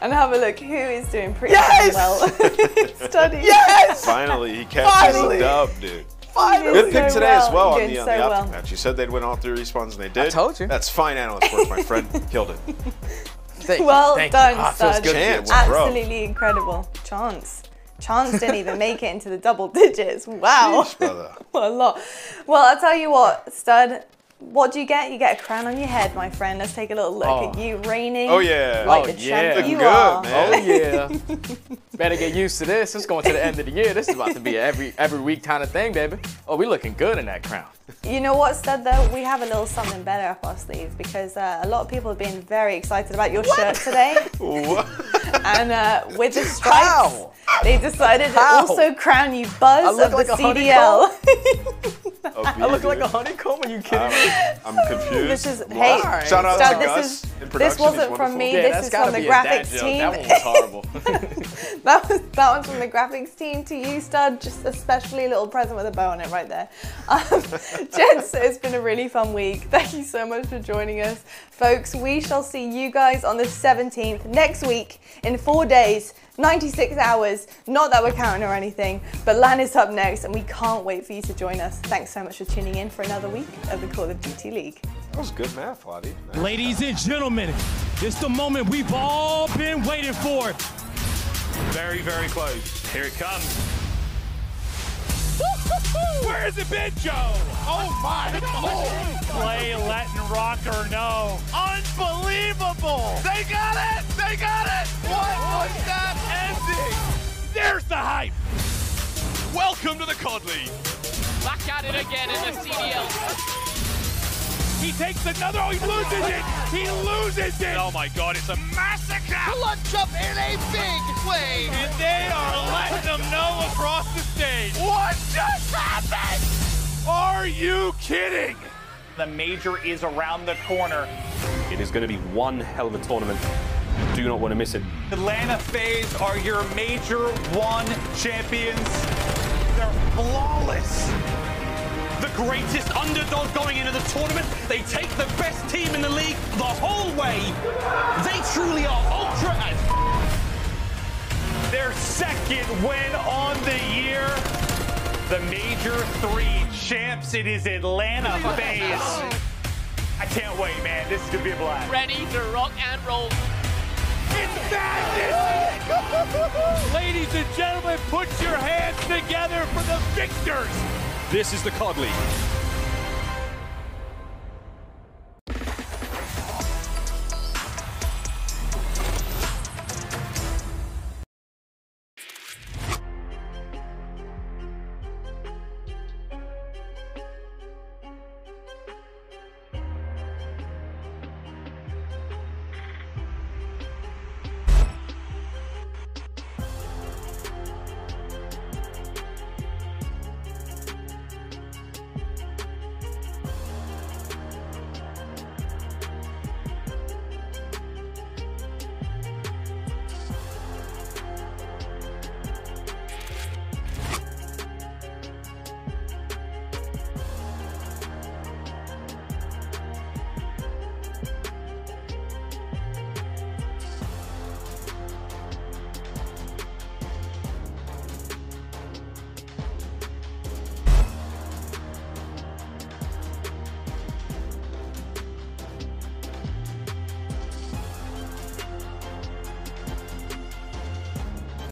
and have a look who is doing pretty well. Study. Yes! Finally, he catches the dub, dude. Good pick today as well on the Optic match. You said they'd win all 3 respawns and they did. I told you. That's fine analyst work, my friend. Killed it. Well done, Stud. Chance, absolutely incredible. Chance didn't even make it into the double digits. Wow. Sheesh, What a lot. Well, I'll tell you what, Stud. What do you get? You get a crown on your head, my friend. Let's take a little look at you reigning. Oh, yeah. Like the champ you good, are. man. Oh, yeah. Better get used to this. It's going to the end of the year. This is about to be an every week kind of thing, baby. Oh, we looking good in that crown. You know what, Stud, though? We have a little something better up our sleeves because a lot of people have been very excited about your shirt today. What? And with the stripes, they decided to also crown you Buzz of the CDL. I look like a honeycomb? Are you kidding me? I'm confused. This is, hey, shout out Stud, to Gus in production. This wasn't from me. Yeah, this is from the graphics team. That one was horrible. that one's from the graphics team to you, Stud. Just especially a little present with a bow on it right there. Gents, it's been a really fun week. Thank you so much for joining us. Folks, we shall see you guys on the 17th next week in 4 days. 96 hours, not that we're counting or anything, but LAN is up next and we can't wait for you to join us. Thanks so much for tuning in for another week of the Call of Duty League. That was good math, Lottie. Nice. Ladies and gentlemen, it's the moment we've all been waiting for. Very, very close. Here it comes. Where has it been, Joe? Oh my God. Play, letting Rocker know. Unbelievable. They got it. They got it. What was that ending? There's the hype. Welcome to the COD League. Back at it again in the CDL. He takes another. Oh, he loses it. He loses it. Oh my God, it's a massacre. Clutch up in a big way. And they are letting them know across the stage. What just happened? Are you kidding? The major is around the corner. It is going to be one hell of a tournament. Do not want to miss it. Atlanta FaZe are your major 1 champions. They're flawless. The greatest underdog going into the tournament. They take the best team in the league the whole way. They truly are ultra as their 2nd win on the year. The Major 3 champs. It is Atlanta FaZe. I can't wait, man. This is going to be a blast. Ready to rock and roll. It's madness! Ladies and gentlemen, put your hands together for the victors. This is the COD League.